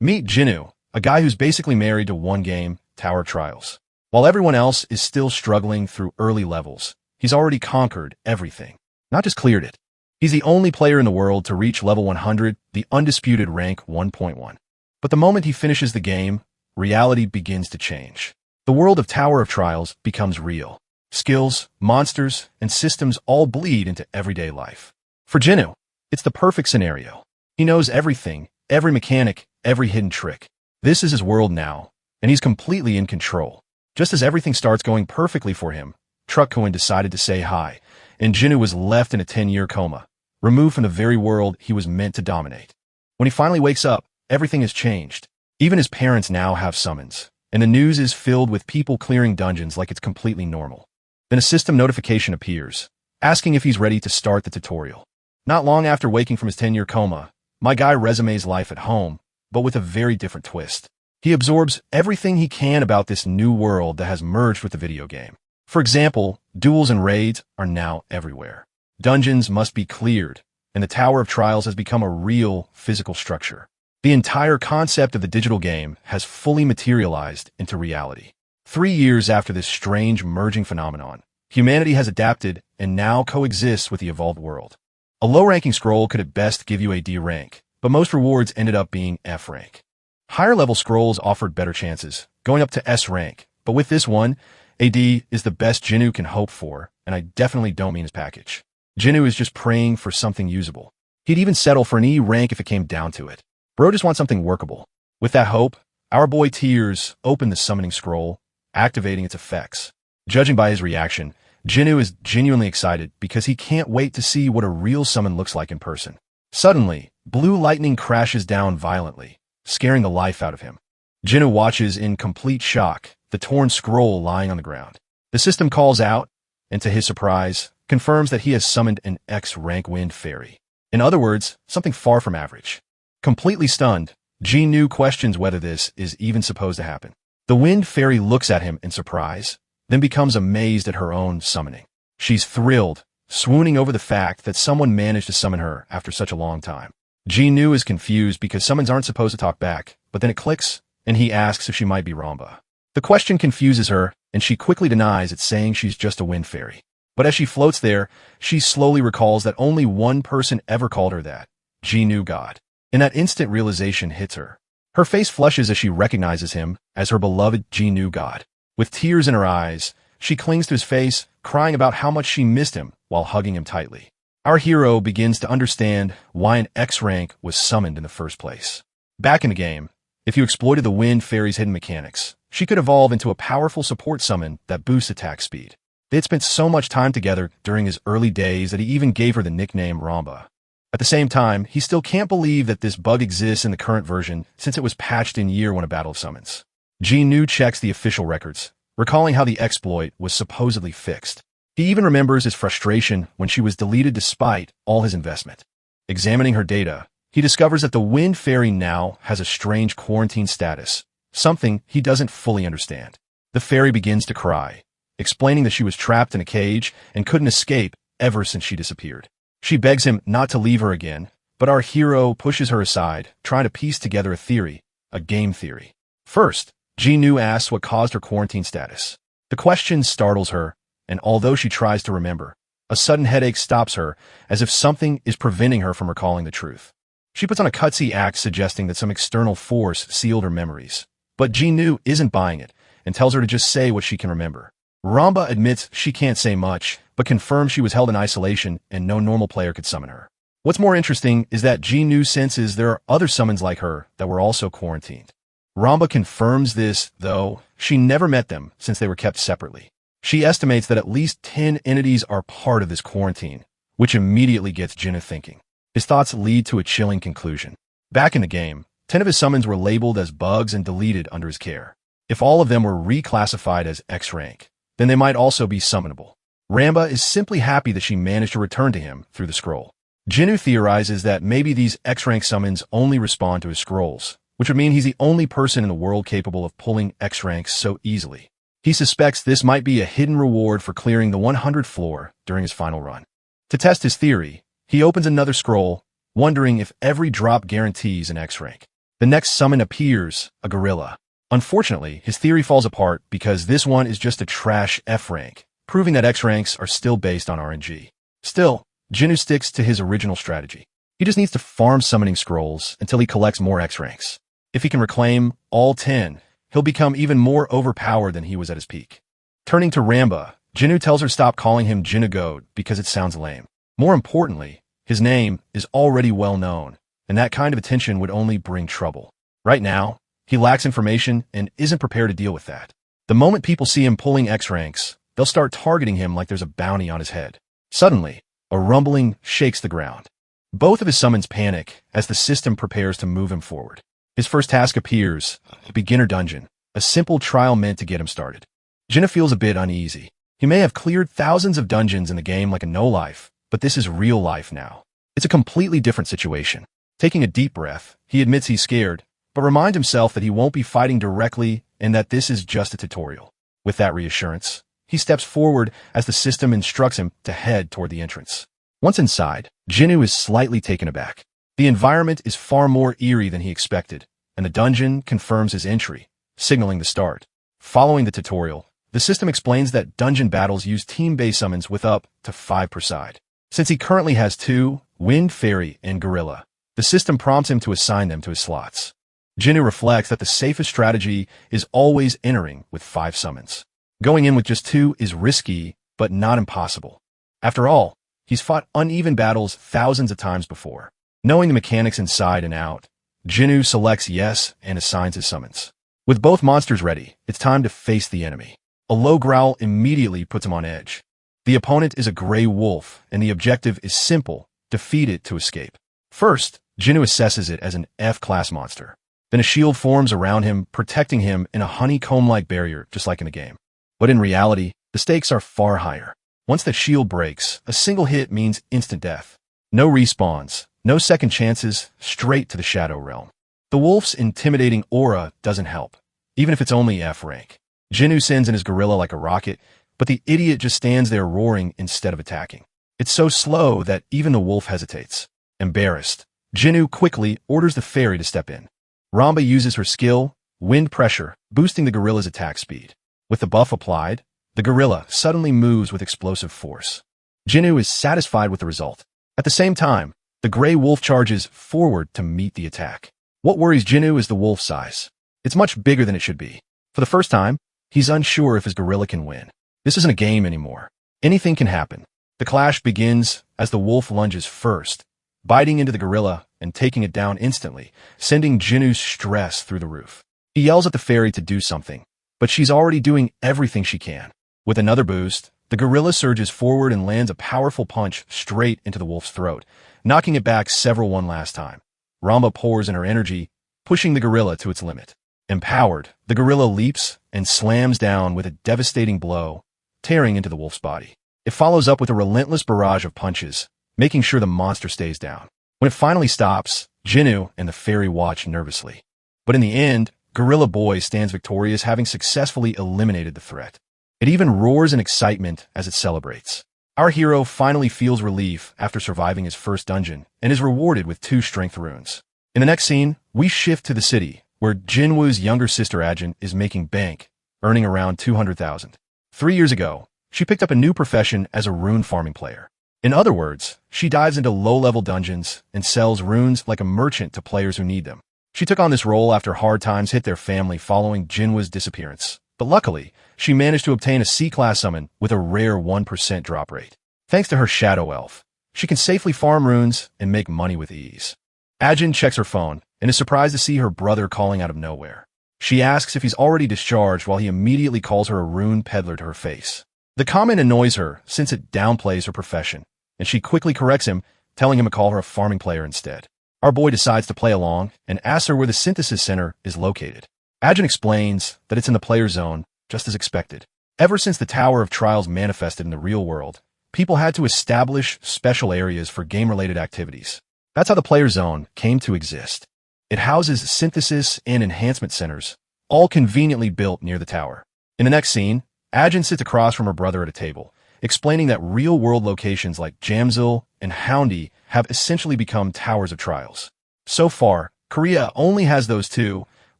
Meet Jinnu, a guy who's basically married to one game, Tower of Trials. While everyone else is still struggling through early levels, he's already conquered everything. Not just cleared it. He's the only player in the world to reach level 100, the undisputed rank 1.1. But the moment he finishes the game, reality begins to change. The world of Tower of Trials becomes real. Skills, monsters, and systems all bleed into everyday life. For Jinnu, it's the perfect scenario. He knows everything, every mechanic, every hidden trick. This is his world now, and he's completely in control. Just as everything starts going perfectly for him, Truckcoin decided to say hi, and Jinnu was left in a 10-year coma, removed from the very world he was meant to dominate. When he finally wakes up, everything has changed. Even his parents now have summons, and the news is filled with people clearing dungeons like it's completely normal. Then a system notification appears, asking if he's ready to start the tutorial. Not long after waking from his 10-year coma, my guy resumes life at home, but with a very different twist. He absorbs everything he can about this new world that has merged with the video game. For example, duels and raids are now everywhere. Dungeons must be cleared, and the Tower of Trials has become a real physical structure. The entire concept of the digital game has fully materialized into reality. 3 years after this strange merging phenomenon, humanity has adapted and now coexists with the evolved world. A low-ranking scroll could at best give you a D rank, but most rewards ended up being F rank. Higher-level scrolls offered better chances, going up to S rank, but with this one, a D is the best Jinnu can hope for, and I definitely don't mean his package. Jinnu is just praying for something usable. He'd even settle for an E rank if it came down to it. Bro just wants something workable. With that hope, our boy Tears opened the summoning scroll, activating its effects. Judging by his reaction, Jinnu is genuinely excited because he can't wait to see what a real summon looks like in person. Suddenly, blue lightning crashes down violently, scaring the life out of him. Jinnu watches in complete shock, the torn scroll lying on the ground. The system calls out, and to his surprise, confirms that he has summoned an X-rank wind fairy. In other words, something far from average. Completely stunned, Jinnu questions whether this is even supposed to happen. The wind fairy looks at him in surprise, then becomes amazed at her own summoning. She's thrilled, swooning over the fact that someone managed to summon her after such a long time. Jinnu is confused because summons aren't supposed to talk back, but then it clicks, and he asks if she might be Ramba. The question confuses her, and she quickly denies it, saying she's just a wind fairy. But as she floats there, she slowly recalls that only one person ever called her that, Jinnu God. And that instant realization hits her. Her face flushes as she recognizes him as her beloved Jinnu God. With tears in her eyes, she clings to his face, crying about how much she missed him while hugging him tightly. Our hero begins to understand why an X rank was summoned in the first place. Back in the game, if you exploited the Wind Fairy's hidden mechanics, she could evolve into a powerful support summon that boosts attack speed. They had spent so much time together during his early days that he even gave her the nickname Ramba. At the same time, he still can't believe that this bug exists in the current version since it was patched in year 1 of Battle of Summons. Jinnu checks the official records, recalling how the exploit was supposedly fixed. He even remembers his frustration when she was deleted despite all his investment. Examining her data, he discovers that the Wind Fairy now has a strange quarantine status, something he doesn't fully understand. The fairy begins to cry, explaining that she was trapped in a cage and couldn't escape ever since she disappeared. She begs him not to leave her again, but our hero pushes her aside, trying to piece together a theory, a game theory. First, Jinnu asks what caused her quarantine status. The question startles her, and although she tries to remember, a sudden headache stops her, as if something is preventing her from recalling the truth. She puts on a cutsy act suggesting that some external force sealed her memories, but Jinnu isn't buying it, and tells her to just say what she can remember. Ramba admits she can't say much, but confirms she was held in isolation and no normal player could summon her. What's more interesting is that Jinnu senses there are other summons like her that were also quarantined. Ramba confirms this, though she never met them since they were kept separately. She estimates that at least 10 entities are part of this quarantine, which immediately gets Jinnu thinking. His thoughts lead to a chilling conclusion. Back in the game, 10 of his summons were labeled as bugs and deleted under his care. If all of them were reclassified as X rank, then they might also be summonable. Ramba is simply happy that she managed to return to him through the scroll. Jinnu theorizes that maybe these X-rank summons only respond to his scrolls, which would mean he's the only person in the world capable of pulling X-ranks so easily. He suspects this might be a hidden reward for clearing the 100th floor during his final run. To test his theory, he opens another scroll, wondering if every drop guarantees an X-rank. The next summon appears, a gorilla. Unfortunately, his theory falls apart because this one is just a trash F rank, proving that X ranks are still based on RNG. Still, Jinwoo sticks to his original strategy. He just needs to farm summoning scrolls until he collects more X ranks. If he can reclaim all 10, he'll become even more overpowered than he was at his peak. Turning to Ramba, Jinwoo tells her to stop calling him Jinagode because it sounds lame. More importantly, his name is already well known, and that kind of attention would only bring trouble. Right now, he lacks information and isn't prepared to deal with that. The moment people see him pulling X ranks, they'll start targeting him like there's a bounty on his head. Suddenly, a rumbling shakes the ground. Both of his summons panic as the system prepares to move him forward. His first task appears, a beginner dungeon, a simple trial meant to get him started. Jinwoo feels a bit uneasy. He may have cleared thousands of dungeons in the game like a no-life, but this is real life now. It's a completely different situation. Taking a deep breath, he admits he's scared, but reminds himself that he won't be fighting directly and that this is just a tutorial. With that reassurance, he steps forward as the system instructs him to head toward the entrance. Once inside, Jinwoo is slightly taken aback. The environment is far more eerie than he expected, and the dungeon confirms his entry, signaling the start. Following the tutorial, the system explains that dungeon battles use team-based summons with up to 5 per side. Since he currently has 2, Wind, Fairy, and Gorilla, the system prompts him to assign them to his slots. Jinwoo reflects that the safest strategy is always entering with 5 summons. Going in with just 2 is risky, but not impossible. After all, he's fought uneven battles thousands of times before. Knowing the mechanics inside and out, Jinwoo selects yes and assigns his summons. With both monsters ready, it's time to face the enemy. A low growl immediately puts him on edge. The opponent is a gray wolf, and the objective is simple: defeat it to escape. First, Jinwoo assesses it as an F-class monster. Then a shield forms around him, protecting him in a honeycomb-like barrier, just like in a game. But in reality, the stakes are far higher. Once the shield breaks, a single hit means instant death. No respawns, no second chances, straight to the Shadow Realm. The wolf's intimidating aura doesn't help, even if it's only F rank. Jinwoo sends in his gorilla like a rocket, but the idiot just stands there roaring instead of attacking. It's so slow that even the wolf hesitates. Embarrassed, Jinwoo quickly orders the fairy to step in. Ramba uses her skill, Wind Pressure, boosting the gorilla's attack speed. With the buff applied, the gorilla suddenly moves with explosive force. Jinwoo is satisfied with the result. At the same time, the gray wolf charges forward to meet the attack. What worries Jinwoo is the wolf's size. It's much bigger than it should be. For the first time, he's unsure if his gorilla can win. This isn't a game anymore. Anything can happen. The clash begins as the wolf lunges first, biting into the gorilla and taking it down instantly, sending Jinwoo's stress through the roof. He yells at the fairy to do something, but she's already doing everything she can. With another boost, the gorilla surges forward and lands a powerful punch straight into the wolf's throat, knocking it back several one last time. Ramba pours in her energy, pushing the gorilla to its limit. Empowered, the gorilla leaps and slams down with a devastating blow, tearing into the wolf's body. It follows up with a relentless barrage of punches, making sure the monster stays down. When it finally stops, Jinwoo and the fairy watch nervously. But in the end, Gorilla Boy stands victorious, having successfully eliminated the threat. It even roars in excitement as it celebrates. Our hero finally feels relief after surviving his first dungeon and is rewarded with 2 strength runes. In the next scene, we shift to the city, where Jinwoo's younger sister Ajin is making bank, earning around 200,000. 3 years ago, she picked up a new profession as a rune farming player. In other words, she dives into low-level dungeons and sells runes like a merchant to players who need them. She took on this role after hard times hit their family following Jinwoo's disappearance. But luckily, she managed to obtain a C-class summon with a rare 1% drop rate. Thanks to her Shadow Elf, she can safely farm runes and make money with ease. Ajin checks her phone and is surprised to see her brother calling out of nowhere. She asks if he's already discharged while he immediately calls her a rune peddler to her face. The comment annoys her since it downplays her profession, and she quickly corrects him, telling him to call her a farming player instead. Our boy decides to play along and asks her where the synthesis center is located. Ajin explains that it's in the player zone, just as expected. Ever since the Tower of Trials manifested in the real world, people had to establish special areas for game-related activities. That's how the player zone came to exist. It houses synthesis and enhancement centers, all conveniently built near the tower. In the next scene, Ajin sits across from her brother at a table, explaining that real-world locations like Jamsil and Houndy have essentially become towers of trials. So far, Korea only has those two,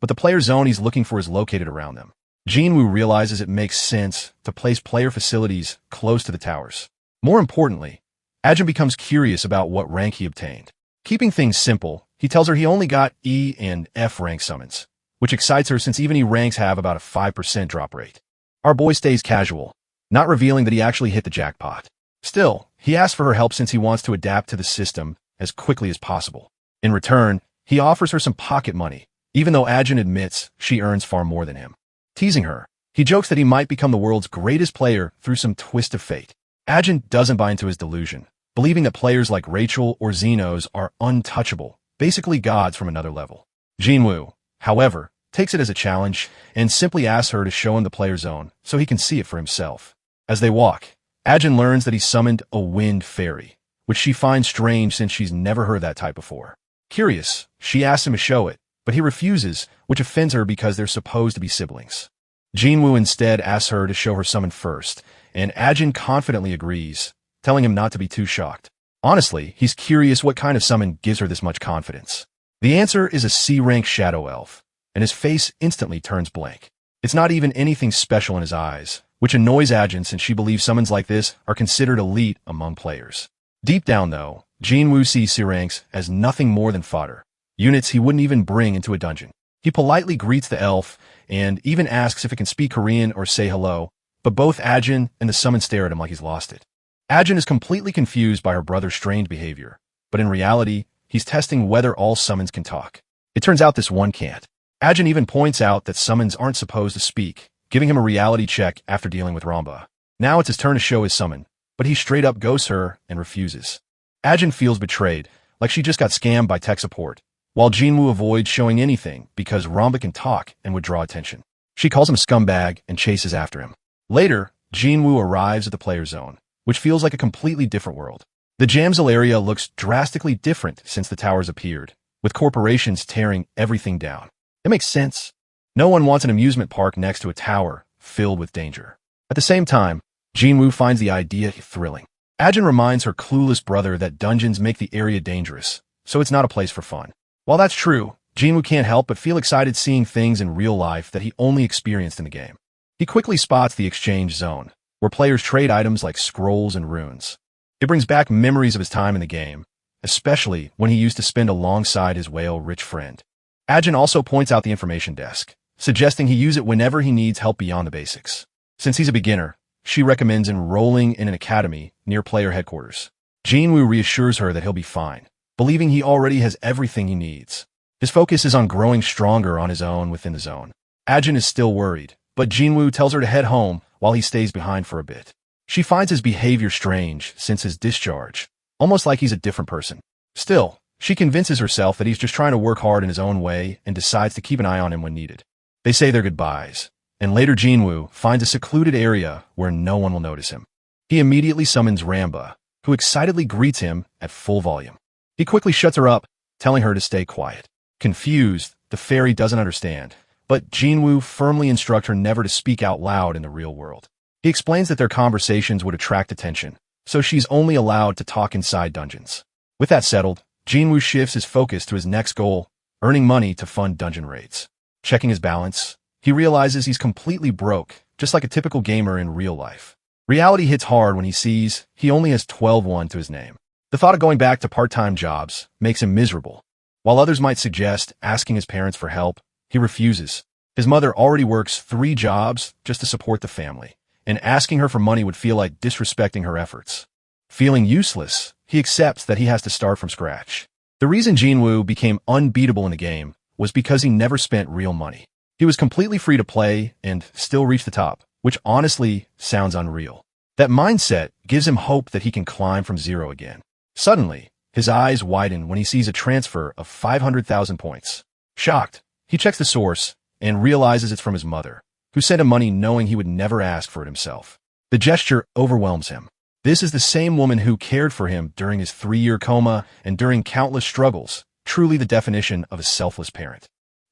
but the player zone he's looking for is located around them. Jinwoo realizes it makes sense to place player facilities close to the towers. More importantly, Ajin becomes curious about what rank he obtained. Keeping things simple, he tells her he only got E and F rank summons, which excites her since even E ranks have about a 5% drop rate. Our boy stays casual, not revealing that he actually hit the jackpot. Still, he asks for her help since he wants to adapt to the system as quickly as possible. In return, he offers her some pocket money, even though Ajin admits she earns far more than him. Teasing her, he jokes that he might become the world's greatest player through some twist of fate. Ajin doesn't buy into his delusion, believing that players like Rachel or Xenos are untouchable, basically gods from another level. Jinwoo, however, takes it as a challenge and simply asks her to show him the player zone so he can see it for himself. As they walk, Ajin learns that he summoned a wind fairy, which she finds strange since she's never heard that type before. Curious, she asks him to show it, but he refuses, which offends her because they're supposed to be siblings. Jinwoo instead asks her to show her summon first, and Ajin confidently agrees, telling him not to be too shocked. Honestly, he's curious what kind of summon gives her this much confidence. The answer is a C-rank shadow elf, and his face instantly turns blank. It's not even anything special in his eyes, which annoys Ajin since she believes summons like this are considered elite among players. Deep down, though, Jinwoo sees C-ranks as nothing more than fodder, units he wouldn't even bring into a dungeon. He politely greets the elf and even asks if it can speak Korean or say hello, but both Ajin and the summon stare at him like he's lost it. Ajin is completely confused by her brother's strange behavior, but in reality, he's testing whether all summons can talk. It turns out this one can't. Ajin even points out that summons aren't supposed to speak, giving him a reality check after dealing with Ramba. Now it's his turn to show his summon, but he straight up ghosts her and refuses. Ajin feels betrayed, like she just got scammed by tech support, while Jinwoo avoids showing anything because Ramba can talk and would draw attention. She calls him a scumbag and chases after him. Later, Jinwoo arrives at the player zone, which feels like a completely different world. The Jamsil area looks drastically different since the towers appeared, with corporations tearing everything down. It makes sense. No one wants an amusement park next to a tower filled with danger. At the same time, Jinwoo finds the idea thrilling. Ajin reminds her clueless brother that dungeons make the area dangerous, so it's not a place for fun. While that's true, Jinwoo can't help but feel excited seeing things in real life that he only experienced in the game. He quickly spots the exchange zone, where players trade items like scrolls and runes. It brings back memories of his time in the game, especially when he used to spend alongside his whale-rich friend. Ajin also points out the information desk, suggesting he use it whenever he needs help beyond the basics. Since he's a beginner, she recommends enrolling in an academy near player headquarters. Jinwoo reassures her that he'll be fine, believing he already has everything he needs. His focus is on growing stronger on his own within the zone. Ajin is still worried, but Jinwoo tells her to head home while he stays behind for a bit. She finds his behavior strange since his discharge, almost like he's a different person. Still, she convinces herself that he's just trying to work hard in his own way and decides to keep an eye on him when needed. They say their goodbyes, and later Jinwoo finds a secluded area where no one will notice him. He immediately summons Ramba, who excitedly greets him at full volume. He quickly shuts her up, telling her to stay quiet. Confused, the fairy doesn't understand, but Jinwoo firmly instructs her never to speak out loud in the real world. He explains that their conversations would attract attention, so she's only allowed to talk inside dungeons. With that settled, Jinwoo shifts his focus to his next goal, earning money to fund dungeon raids. Checking his balance, he realizes he's completely broke, just like a typical gamer in real life. Reality hits hard when he sees he only has 12-1 to his name. The thought of going back to part-time jobs makes him miserable. While others might suggest asking his parents for help, he refuses. His mother already works 3 jobs just to support the family, and asking her for money would feel like disrespecting her efforts. Feeling useless, he accepts that he has to start from scratch. The reason Jinwoo became unbeatable in the game was because he never spent real money. He was completely free to play and still reach the top, which honestly sounds unreal. That mindset gives him hope that he can climb from zero again. Suddenly, his eyes widen when he sees a transfer of 500,000 points. Shocked, he checks the source and realizes it's from his mother, who sent him money knowing he would never ask for it himself. The gesture overwhelms him. This is the same woman who cared for him during his 3-year coma and during countless struggles, truly the definition of a selfless parent.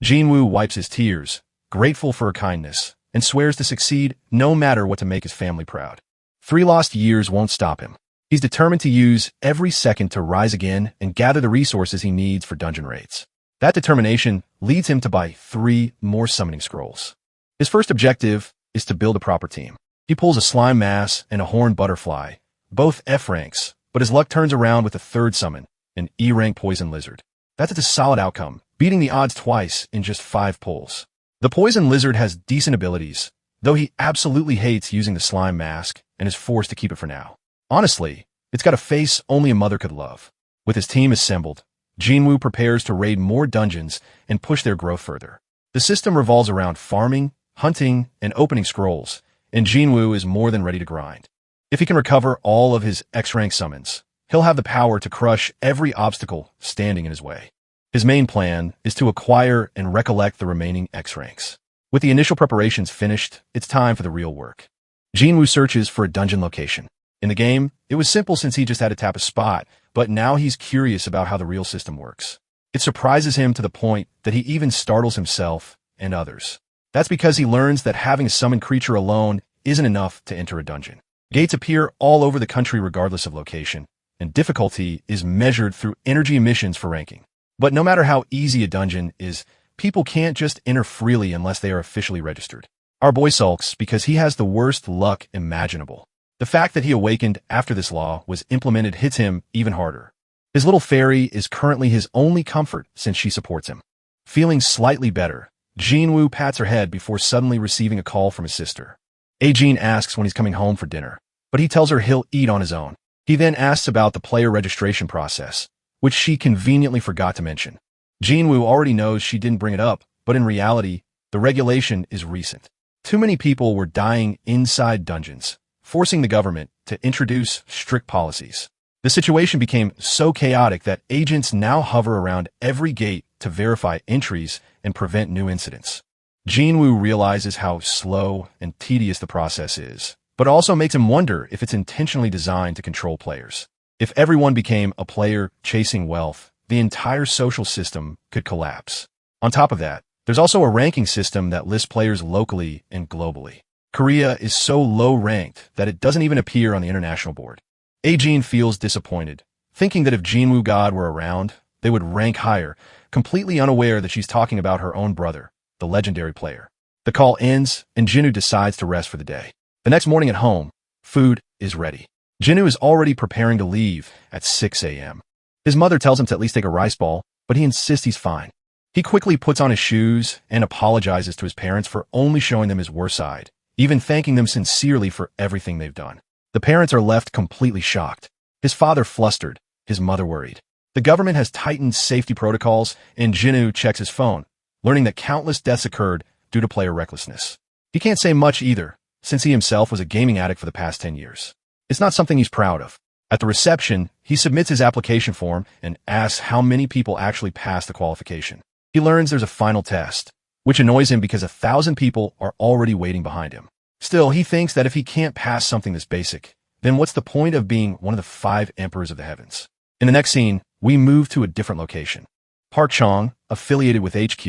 Jinwoo wipes his tears, grateful for her kindness, and swears to succeed no matter what to make his family proud. 3 lost years won't stop him. He's determined to use every second to rise again and gather the resources he needs for dungeon raids. That determination leads him to buy 3 more summoning scrolls. His first objective is to build a proper team. He pulls a slime mass and a horned butterfly, both F ranks, but his luck turns around with a third summon, an E rank poison lizard. That's a solid outcome, beating the odds twice in just 5 pulls. The poison lizard has decent abilities, though he absolutely hates using the slime mask and is forced to keep it for now. Honestly, it's got a face only a mother could love. With his team assembled, Jinwoo prepares to raid more dungeons and push their growth further. The system revolves around farming, hunting, and opening scrolls, and Jinwoo is more than ready to grind. If he can recover all of his X-rank summons, he'll have the power to crush every obstacle standing in his way. His main plan is to acquire and recollect the remaining X-ranks. With the initial preparations finished, it's time for the real work. Jinwoo searches for a dungeon location. In the game, it was simple since he just had to tap a spot, but now he's curious about how the real system works. It surprises him to the point that he even startles himself and others. That's because he learns that having a summoned creature alone isn't enough to enter a dungeon. Gates appear all over the country regardless of location, and difficulty is measured through energy emissions for ranking. But no matter how easy a dungeon is, people can't just enter freely unless they are officially registered. Our boy sulks because he has the worst luck imaginable. The fact that he awakened after this law was implemented hits him even harder. His little fairy is currently his only comfort since she supports him. Feeling slightly better, Jinwoo pats her head before suddenly receiving a call from his sister. Ajin asks when he's coming home for dinner, but he tells her he'll eat on his own. He then asks about the player registration process, which she conveniently forgot to mention. Jinwoo already knows she didn't bring it up, but in reality, the regulation is recent. Too many people were dying inside dungeons, forcing the government to introduce strict policies. The situation became so chaotic that agents now hover around every gate to verify entries and prevent new incidents. Jinwoo realizes how slow and tedious the process is, but also makes him wonder if it's intentionally designed to control players. If everyone became a player chasing wealth, the entire social system could collapse. On top of that, there's also a ranking system that lists players locally and globally. Korea is so low-ranked that it doesn't even appear on the international board. Ajin feels disappointed, thinking that if Jinwoo God were around, they would rank higher, completely unaware that she's talking about her own brother, the legendary player. The call ends, and Jinwoo decides to rest for the day. The next morning at home, food is ready. Jinwoo is already preparing to leave at 6 a.m. His mother tells him to at least take a rice ball, but he insists he's fine. He quickly puts on his shoes and apologizes to his parents for only showing them his worst side, even thanking them sincerely for everything they've done. The parents are left completely shocked. His father flustered, his mother worried. The government has tightened safety protocols, and Jinwoo checks his phone, learning that countless deaths occurred due to player recklessness. He can't say much either, since he himself was a gaming addict for the past 10 years. It's not something he's proud of. At the reception, he submits his application form and asks how many people actually passed the qualification. He learns there's a final test, which annoys him because 1,000 people are already waiting behind him. Still, he thinks that if he can't pass something this basic, then what's the point of being one of the 5 emperors of the heavens? In the next scene, we move to a different location. Park Chong, affiliated with HQ,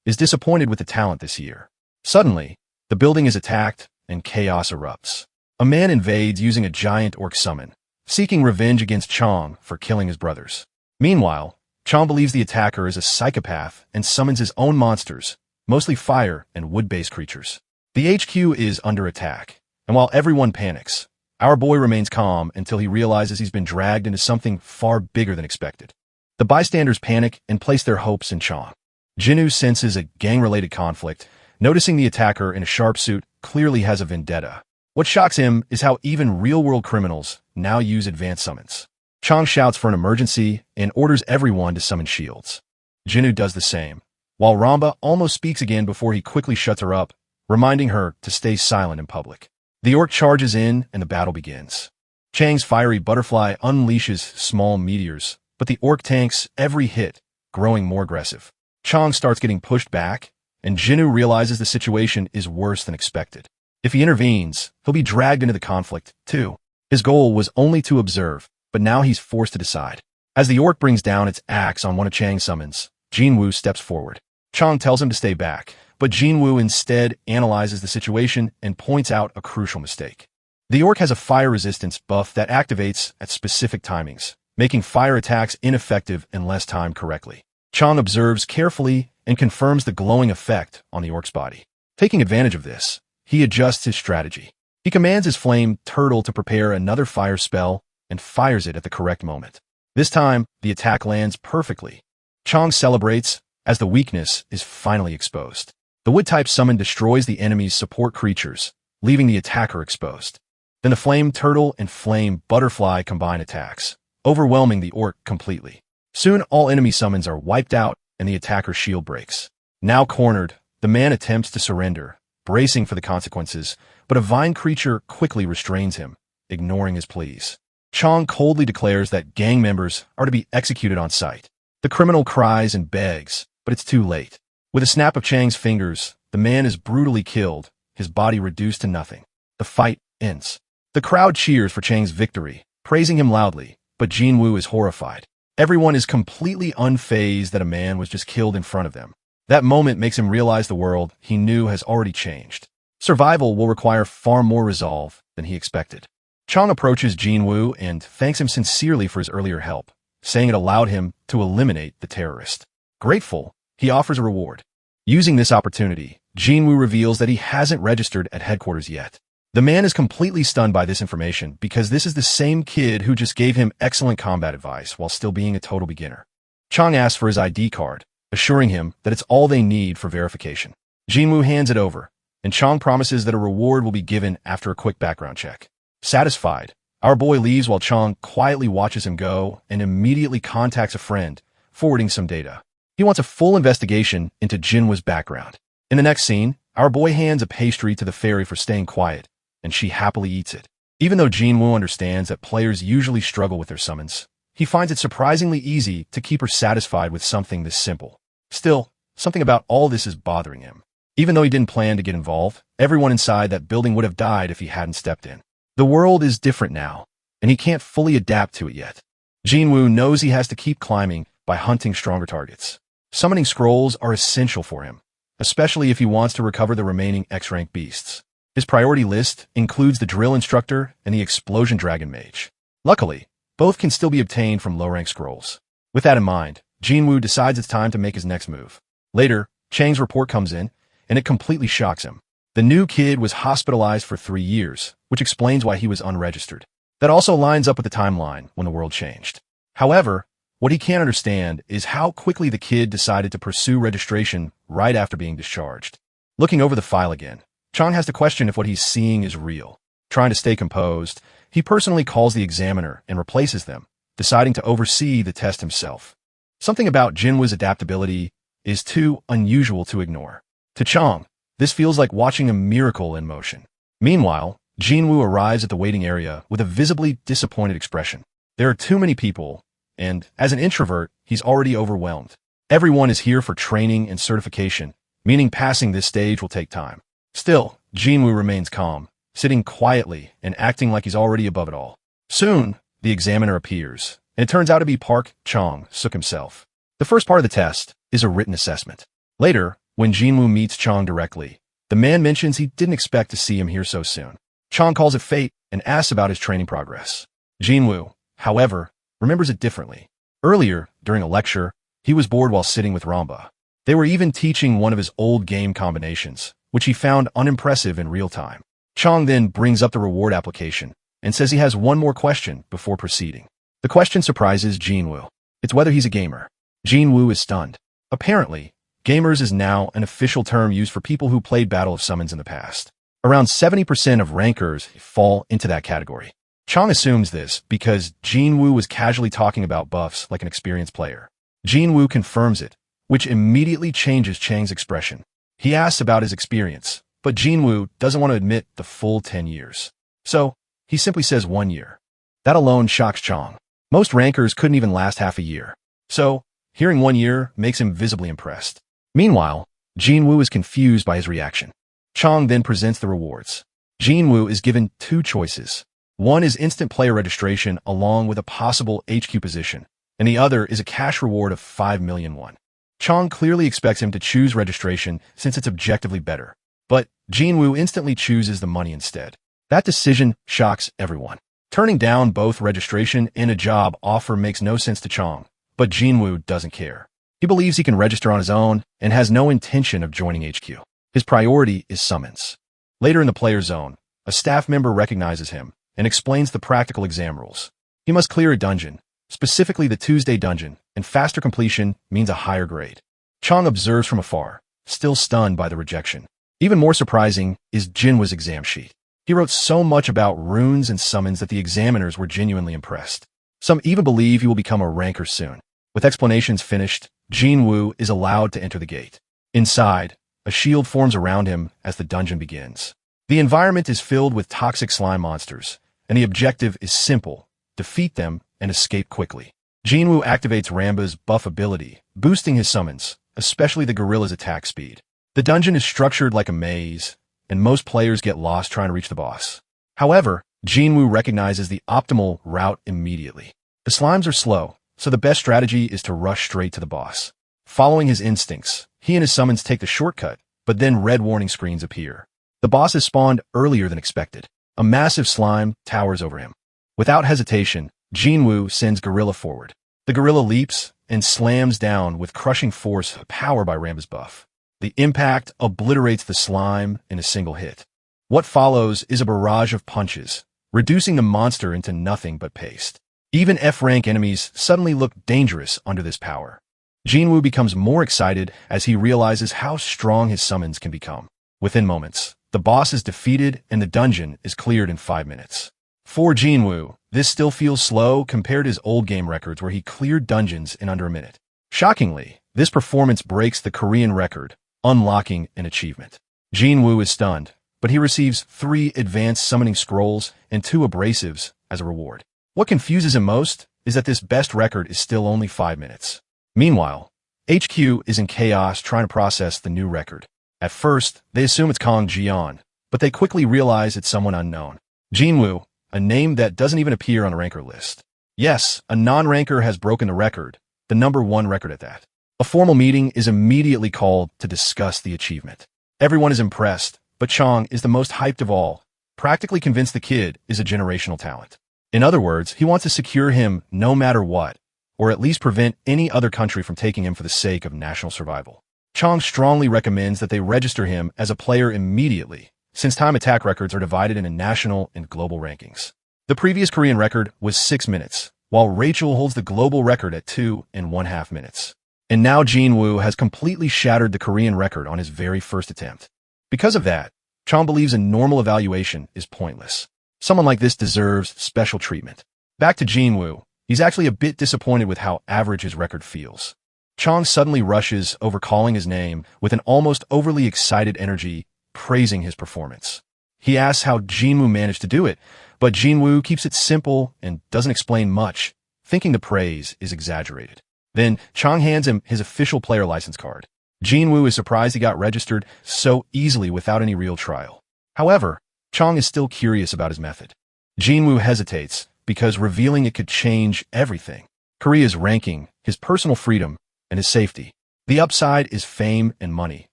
is disappointed with the talent this year. Suddenly, the building is attacked and chaos erupts. A man invades using a giant orc summon, seeking revenge against Chong for killing his brothers. Meanwhile, Chong believes the attacker is a psychopath and summons his own monsters, mostly fire and wood-based creatures. The HQ is under attack, and while everyone panics, our boy remains calm until he realizes he's been dragged into something far bigger than expected. The bystanders panic and place their hopes in Chong. Jinwoo senses a gang-related conflict, noticing the attacker in a sharp suit clearly has a vendetta. What shocks him is how even real-world criminals now use advanced summons. Chong shouts for an emergency and orders everyone to summon shields. Jinwoo does the same, while Ramba almost speaks again before he quickly shuts her up, reminding her to stay silent in public. The orc charges in and the battle begins. Chang's fiery butterfly unleashes small meteors, but the orc tanks every hit, growing more aggressive. Chong starts getting pushed back, and Jinwoo realizes the situation is worse than expected. If he intervenes, he'll be dragged into the conflict, too. His goal was only to observe, but now he's forced to decide. As the orc brings down its axe on one of Chang's summons, Jinwoo steps forward. Chong tells him to stay back, but Jinwoo instead analyzes the situation and points out a crucial mistake. The orc has a fire resistance buff that activates at specific timings, making fire attacks ineffective unless timed correctly. Chang observes carefully and confirms the glowing effect on the orc's body. Taking advantage of this, he adjusts his strategy. He commands his flame turtle to prepare another fire spell and fires it at the correct moment. This time, the attack lands perfectly. Chang celebrates as the weakness is finally exposed. The wood-type summon destroys the enemy's support creatures, leaving the attacker exposed. Then the flame turtle and flame butterfly combine attacks, overwhelming the orc completely. Soon all enemy summons are wiped out and the attacker's shield breaks. Now cornered, the man attempts to surrender, bracing for the consequences, but a vine creature quickly restrains him, ignoring his pleas. Chang coldly declares that gang members are to be executed on sight. The criminal cries and begs, but it's too late. With a snap of Chang's fingers, the man is brutally killed, his body reduced to nothing. The fight ends. The crowd cheers for Chang's victory, praising him loudly, but Jinwoo is horrified. Everyone is completely unfazed that a man was just killed in front of them. That moment makes him realize the world he knew has already changed. Survival will require far more resolve than he expected. Chang approaches Jinwoo and thanks him sincerely for his earlier help, saying it allowed him to eliminate the terrorist. Grateful, he offers a reward. Using this opportunity, Jinwoo reveals that he hasn't registered at headquarters yet. The man is completely stunned by this information because this is the same kid who just gave him excellent combat advice while still being a total beginner. Chang asks for his ID card, assuring him that it's all they need for verification. Jinwoo hands it over, and Chang promises that a reward will be given after a quick background check. Satisfied, our boy leaves while Chang quietly watches him go and immediately contacts a friend, forwarding some data. He wants a full investigation into Jinwoo's background. In the next scene, our boy hands a pastry to the fairy for staying quiet, and she happily eats it. Even though Jinwoo understands that players usually struggle with their summons, he finds it surprisingly easy to keep her satisfied with something this simple. Still, something about all this is bothering him. Even though he didn't plan to get involved, everyone inside that building would have died if he hadn't stepped in. The world is different now, and he can't fully adapt to it yet. Jinwoo knows he has to keep climbing by hunting stronger targets. Summoning scrolls are essential for him, especially if he wants to recover the remaining X-rank beasts. His priority list includes the drill instructor and the explosion dragon mage. Luckily, both can still be obtained from low-rank scrolls. With that in mind, Jinwoo decides it's time to make his next move. Later, Chang's report comes in, and it completely shocks him. The new kid was hospitalized for 3 years, which explains why he was unregistered. That also lines up with the timeline when the world changed. However, what he can't understand is how quickly the kid decided to pursue registration right after being discharged. Looking over the file again, Chang has to question if what he's seeing is real. Trying to stay composed, he personally calls the examiner and replaces them, deciding to oversee the test himself. Something about Jinwoo's adaptability is too unusual to ignore. To Chang, this feels like watching a miracle in motion. Meanwhile, Jinwoo arrives at the waiting area with a visibly disappointed expression. There are too many people, and as an introvert, he's already overwhelmed. Everyone is here for training and certification, meaning passing this stage will take time. Still, Jinwoo remains calm, sitting quietly and acting like he's already above it all. Soon, the examiner appears, and it turns out to be Park Chang-suk himself. The first part of the test is a written assessment. Later, when Jinwoo meets Chang directly, the man mentions he didn't expect to see him here so soon. Chang calls it fate and asks about his training progress. Jinwoo, however, remembers it differently. Earlier, during a lecture, he was bored while sitting with Ramba. They were even teaching one of his old game combinations, which he found unimpressive in real time. Chang then brings up the reward application and says he has one more question before proceeding. The question surprises Jinwoo. It's whether he's a gamer. Jinwoo is stunned. Apparently, gamers is now an official term used for people who played Battle of Summons in the past. Around 70% of rankers fall into that category. Chang assumes this because Jinwoo was casually talking about buffs like an experienced player. Jinwoo confirms it, which immediately changes Chang's expression. He asks about his experience, but Jinwoo doesn't want to admit the full 10 years. So, he simply says 1 year. That alone shocks Chang. Most rankers couldn't even last half a year. So, hearing 1 year makes him visibly impressed. Meanwhile, Jinwoo is confused by his reaction. Chang then presents the rewards. Jinwoo is given 2 choices. One is instant player registration along with a possible HQ position, and the other is a cash reward of 5 million won. Chang clearly expects him to choose registration since it's objectively better, but Jinwoo instantly chooses the money instead. That decision shocks everyone. Turning down both registration and a job offer makes no sense to Chang, but Jinwoo doesn't care. He believes he can register on his own and has no intention of joining HQ. His priority is summons. Later in the player zone, a staff member recognizes him and explains the practical exam rules. He must clear a dungeon, specifically the Tuesday dungeon, and faster completion means a higher grade. Chang observes from afar, still stunned by the rejection. Even more surprising is Jinwoo's exam sheet. He wrote so much about runes and summons that the examiners were genuinely impressed. Some even believe he will become a ranker soon. With explanations finished, Jinwoo is allowed to enter the gate. Inside, a shield forms around him as the dungeon begins. The environment is filled with toxic slime monsters, and the objective is simple: defeat them and escape quickly. Jinwoo activates Ramba's buff ability, boosting his summons, especially the gorilla's attack speed. The dungeon is structured like a maze, and most players get lost trying to reach the boss. However, Jinwoo recognizes the optimal route immediately. The slimes are slow, so the best strategy is to rush straight to the boss. Following his instincts, he and his summons take the shortcut, but then red warning screens appear. The boss is spawned earlier than expected. A massive slime towers over him. Without hesitation, Jinwoo sends Gorilla forward. The gorilla leaps and slams down with crushing force powered by Ramba's buff. The impact obliterates the slime in a single hit. What follows is a barrage of punches, reducing the monster into nothing but paste. Even F-rank enemies suddenly look dangerous under this power. Jinwoo becomes more excited as he realizes how strong his summons can become. Within moments, the boss is defeated and the dungeon is cleared in 5 minutes. For Jinwoo, this still feels slow compared to his old game records where he cleared dungeons in under a minute. Shockingly, this performance breaks the Korean record, unlocking an achievement. Jinwoo is stunned, but he receives 3 advanced summoning scrolls and 2 abrasives as a reward. What confuses him most is that this best record is still only 5 minutes. Meanwhile, HQ is in chaos trying to process the new record. At first, they assume it's Kong Jian, but they quickly realize it's someone unknown. Jinwoo, a name that doesn't even appear on a ranker list. Yes, a non-ranker has broken the record, the #1 record at that. A formal meeting is immediately called to discuss the achievement. Everyone is impressed, but Chang is the most hyped of all, practically convinced the kid is a generational talent. In other words, he wants to secure him no matter what, or at least prevent any other country from taking him for the sake of national survival. Chang strongly recommends that they register him as a player immediately, since time attack records are divided into national and global rankings. The previous Korean record was 6 minutes, while Rachel holds the global record at 2.5 minutes. And now Jinwoo has completely shattered the Korean record on his very first attempt. Because of that, Chang believes a normal evaluation is pointless. Someone like this deserves special treatment. Back to Jinwoo, he's actually a bit disappointed with how average his record feels. Chang suddenly rushes over calling his name with an almost overly excited energy, praising his performance. He asks how Jinwoo managed to do it, but Jinwoo keeps it simple and doesn't explain much, thinking the praise is exaggerated. Then Chang hands him his official player license card. Jinwoo is surprised he got registered so easily without any real trial. However, Chang is still curious about his method. Jinwoo hesitates because revealing it could change everything. Korea's ranking, his personal freedom, and his safety. The upside is fame and money,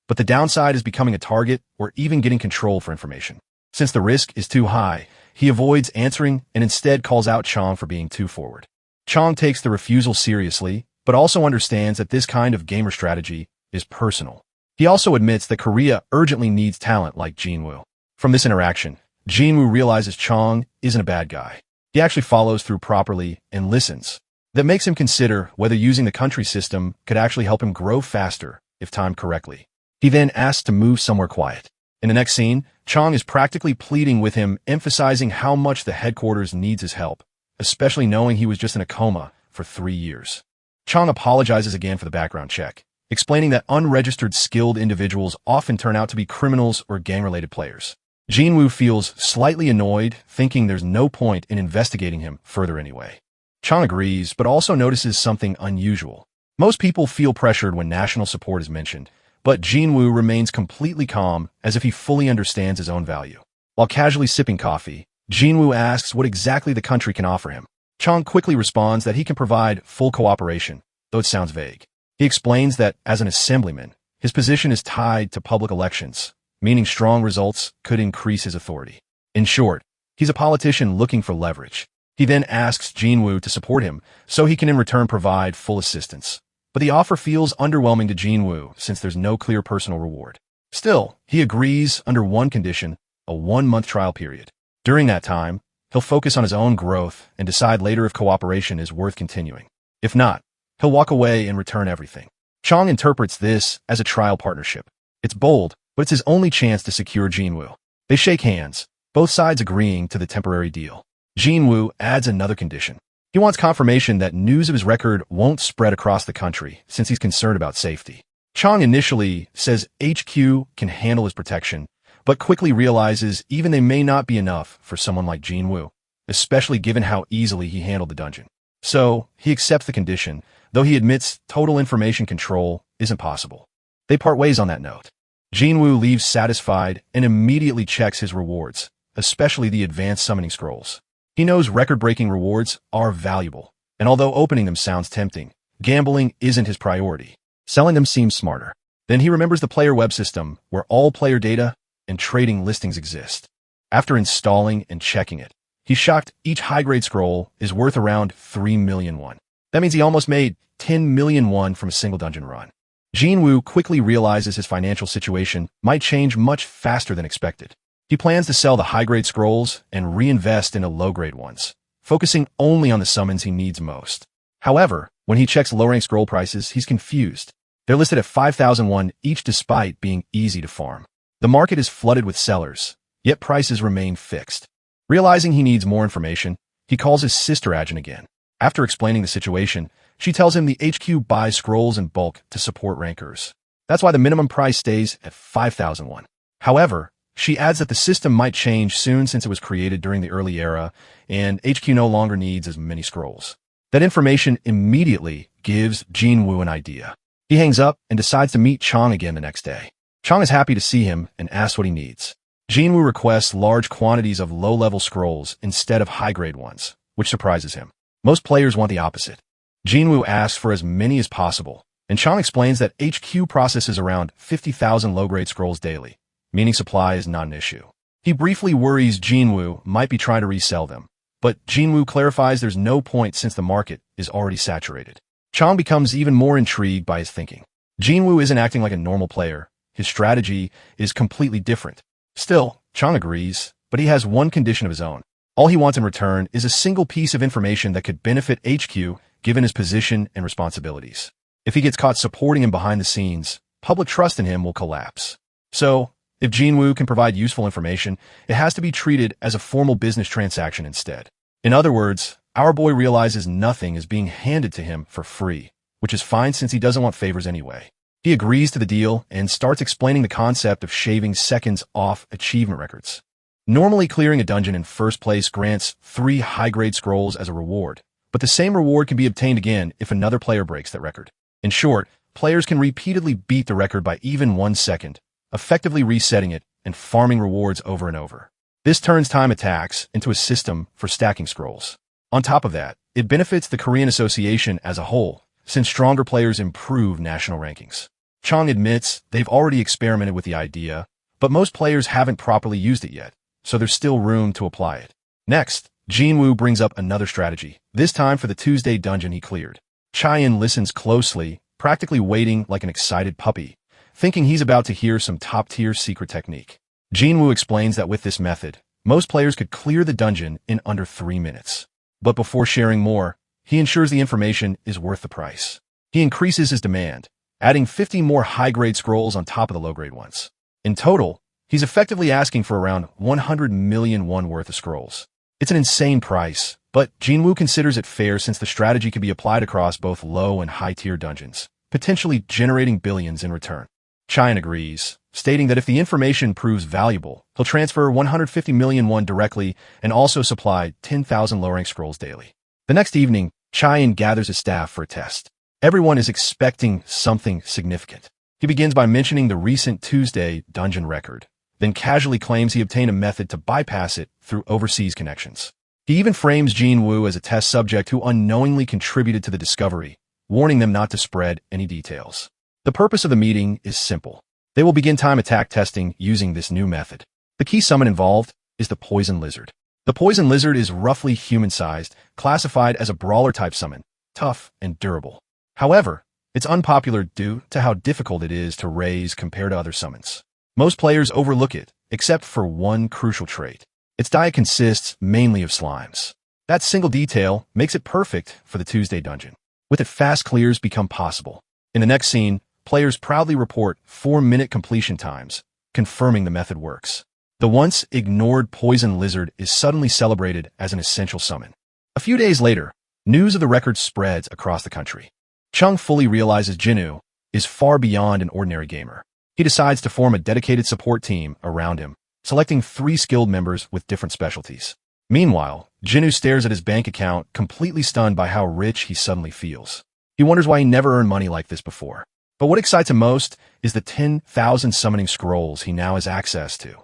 but the downside is becoming a target or even getting control for information. Since the risk is too high, he avoids answering and instead calls out Chang for being too forward. Chang takes the refusal seriously, but also understands that this kind of gamer strategy is personal. He also admits that Korea urgently needs talent like Jinwoo. From this interaction, Jinwoo realizes Chang isn't a bad guy. He actually follows through properly and listens. That makes him consider whether using the country system could actually help him grow faster if timed correctly. He then asks to move somewhere quiet. In the next scene, Chang is practically pleading with him, emphasizing how much the headquarters needs his help, especially knowing he was just in a coma for 3 years. Chang apologizes again for the background check, explaining that unregistered skilled individuals often turn out to be criminals or gang-related players. Jinwoo feels slightly annoyed, thinking there's no point in investigating him further anyway. Chang agrees, but also notices something unusual. Most people feel pressured when national support is mentioned, but Jinwoo remains completely calm, as if he fully understands his own value. While casually sipping coffee, Jinwoo asks what exactly the country can offer him. Chang quickly responds that he can provide full cooperation, though it sounds vague. He explains that, as an assemblyman, his position is tied to public elections, meaning strong results could increase his authority. In short, he's a politician looking for leverage. He then asks Jinwoo to support him, so he can in return provide full assistance. but the offer feels underwhelming to Jinwoo since there's no clear personal reward. Still, he agrees under one condition, a 1-month trial period. During that time, he'll focus on his own growth and decide later if cooperation is worth continuing. If not, he'll walk away and return everything. Chang interprets this as a trial partnership. It's bold, but it's his only chance to secure Jinwoo. They shake hands, both sides agreeing to the temporary deal. Jinwoo adds another condition. He wants confirmation that news of his record won't spread across the country since he's concerned about safety. Chang initially says HQ can handle his protection, but quickly realizes even they may not be enough for someone like Jinwoo, especially given how easily he handled the dungeon. So, he accepts the condition, though he admits total information control isn't possible. They part ways on that note. Jinwoo leaves satisfied and immediately checks his rewards, especially the advanced summoning scrolls. He knows record-breaking rewards are valuable, and although opening them sounds tempting, gambling isn't his priority. Selling them seems smarter. Then he remembers the player web system, where all player data and trading listings exist. After installing and checking it, he's shocked each high-grade scroll is worth around 3 million won. That means he almost made 10 million won from a single dungeon run. Jinwoo quickly realizes his financial situation might change much faster than expected. He plans to sell the high-grade scrolls and reinvest in the low-grade ones, focusing only on the summons he needs most. However, when he checks low-rank scroll prices, he's confused. They're listed at 5,001 each despite being easy to farm. The market is flooded with sellers, yet prices remain fixed. Realizing he needs more information, he calls his sister Ajin again. After explaining the situation, she tells him the HQ buys scrolls in bulk to support rankers. That's why the minimum price stays at 5,001. However, she adds that the system might change soon since it was created during the early era, and HQ no longer needs as many scrolls. That information immediately gives Jinwoo an idea. He hangs up and decides to meet Chang again the next day. Chang is happy to see him and asks what he needs. Jinwoo requests large quantities of low-level scrolls instead of high-grade ones, which surprises him. Most players want the opposite. Jinwoo asks for as many as possible, and Chang explains that HQ processes around 50,000 low-grade scrolls daily, meaning supply is not an issue. He briefly worries Jinwoo might be trying to resell them, but Jinwoo clarifies there's no point since the market is already saturated. Chang becomes even more intrigued by his thinking. Jinwoo isn't acting like a normal player. His strategy is completely different. Still, Chang agrees, but he has one condition of his own. All he wants in return is a single piece of information that could benefit HQ given his position and responsibilities. If he gets caught supporting him behind the scenes, public trust in him will collapse. So, if Jinwoo can provide useful information, it has to be treated as a formal business transaction instead. In other words, our boy realizes nothing is being handed to him for free, which is fine since he doesn't want favors anyway. He agrees to the deal and starts explaining the concept of shaving seconds off achievement records. Normally, clearing a dungeon in first place grants 3 high-grade scrolls as a reward, but the same reward can be obtained again if another player breaks that record. In short, players can repeatedly beat the record by even 1 second, effectively resetting it and farming rewards over and over. This turns time attacks into a system for stacking scrolls. On top of that, it benefits the Korean Association as a whole, since stronger players improve national rankings. Chang admits they've already experimented with the idea, but most players haven't properly used it yet, so there's still room to apply it. Next, Jinwoo brings up another strategy, this time for the Tuesday dungeon he cleared. Chaein listens closely, practically waiting like an excited puppy, thinking he's about to hear some top-tier secret technique. Jinwoo explains that with this method, most players could clear the dungeon in under 3 minutes. But before sharing more, he ensures the information is worth the price. He increases his demand, adding 50 more high-grade scrolls on top of the low-grade ones. In total, he's effectively asking for around 100 million won worth of scrolls. It's an insane price, but Jinwoo considers it fair since the strategy can be applied across both low and high-tier dungeons, potentially generating billions in return. Chaein agrees, stating that if the information proves valuable, he'll transfer 150 million won directly and also supply 10,000 low-rank scrolls daily. The next evening, Chaein gathers his staff for a test. Everyone is expecting something significant. He begins by mentioning the recent Tuesday dungeon record, then casually claims he obtained a method to bypass it through overseas connections. He even frames Jinwoo as a test subject who unknowingly contributed to the discovery, warning them not to spread any details. The purpose of the meeting is simple. They will begin time attack testing using this new method. The key summon involved is the Poison Lizard. The Poison Lizard is roughly human-sized, classified as a brawler-type summon, tough and durable. However, It's unpopular due to how difficult it is to raise compared to other summons. Most players overlook it, except for one crucial trait. Its diet consists mainly of slimes. That single detail makes it perfect for the Tuesday dungeon. With it, fast clears become possible. In the next scene, players proudly report 4-minute completion times, confirming the method works. The once ignored poison lizard is suddenly celebrated as an essential summon. A few days later, news of the record spreads across the country. Chung fully realizes Jinwoo is far beyond an ordinary gamer. He decides to form a dedicated support team around him, selecting 3 skilled members with different specialties. Meanwhile, Jinwoo stares at his bank account, completely stunned by how rich he suddenly feels. He wonders why he never earned money like this before. But what excites him most is the 10,000 summoning scrolls he now has access to.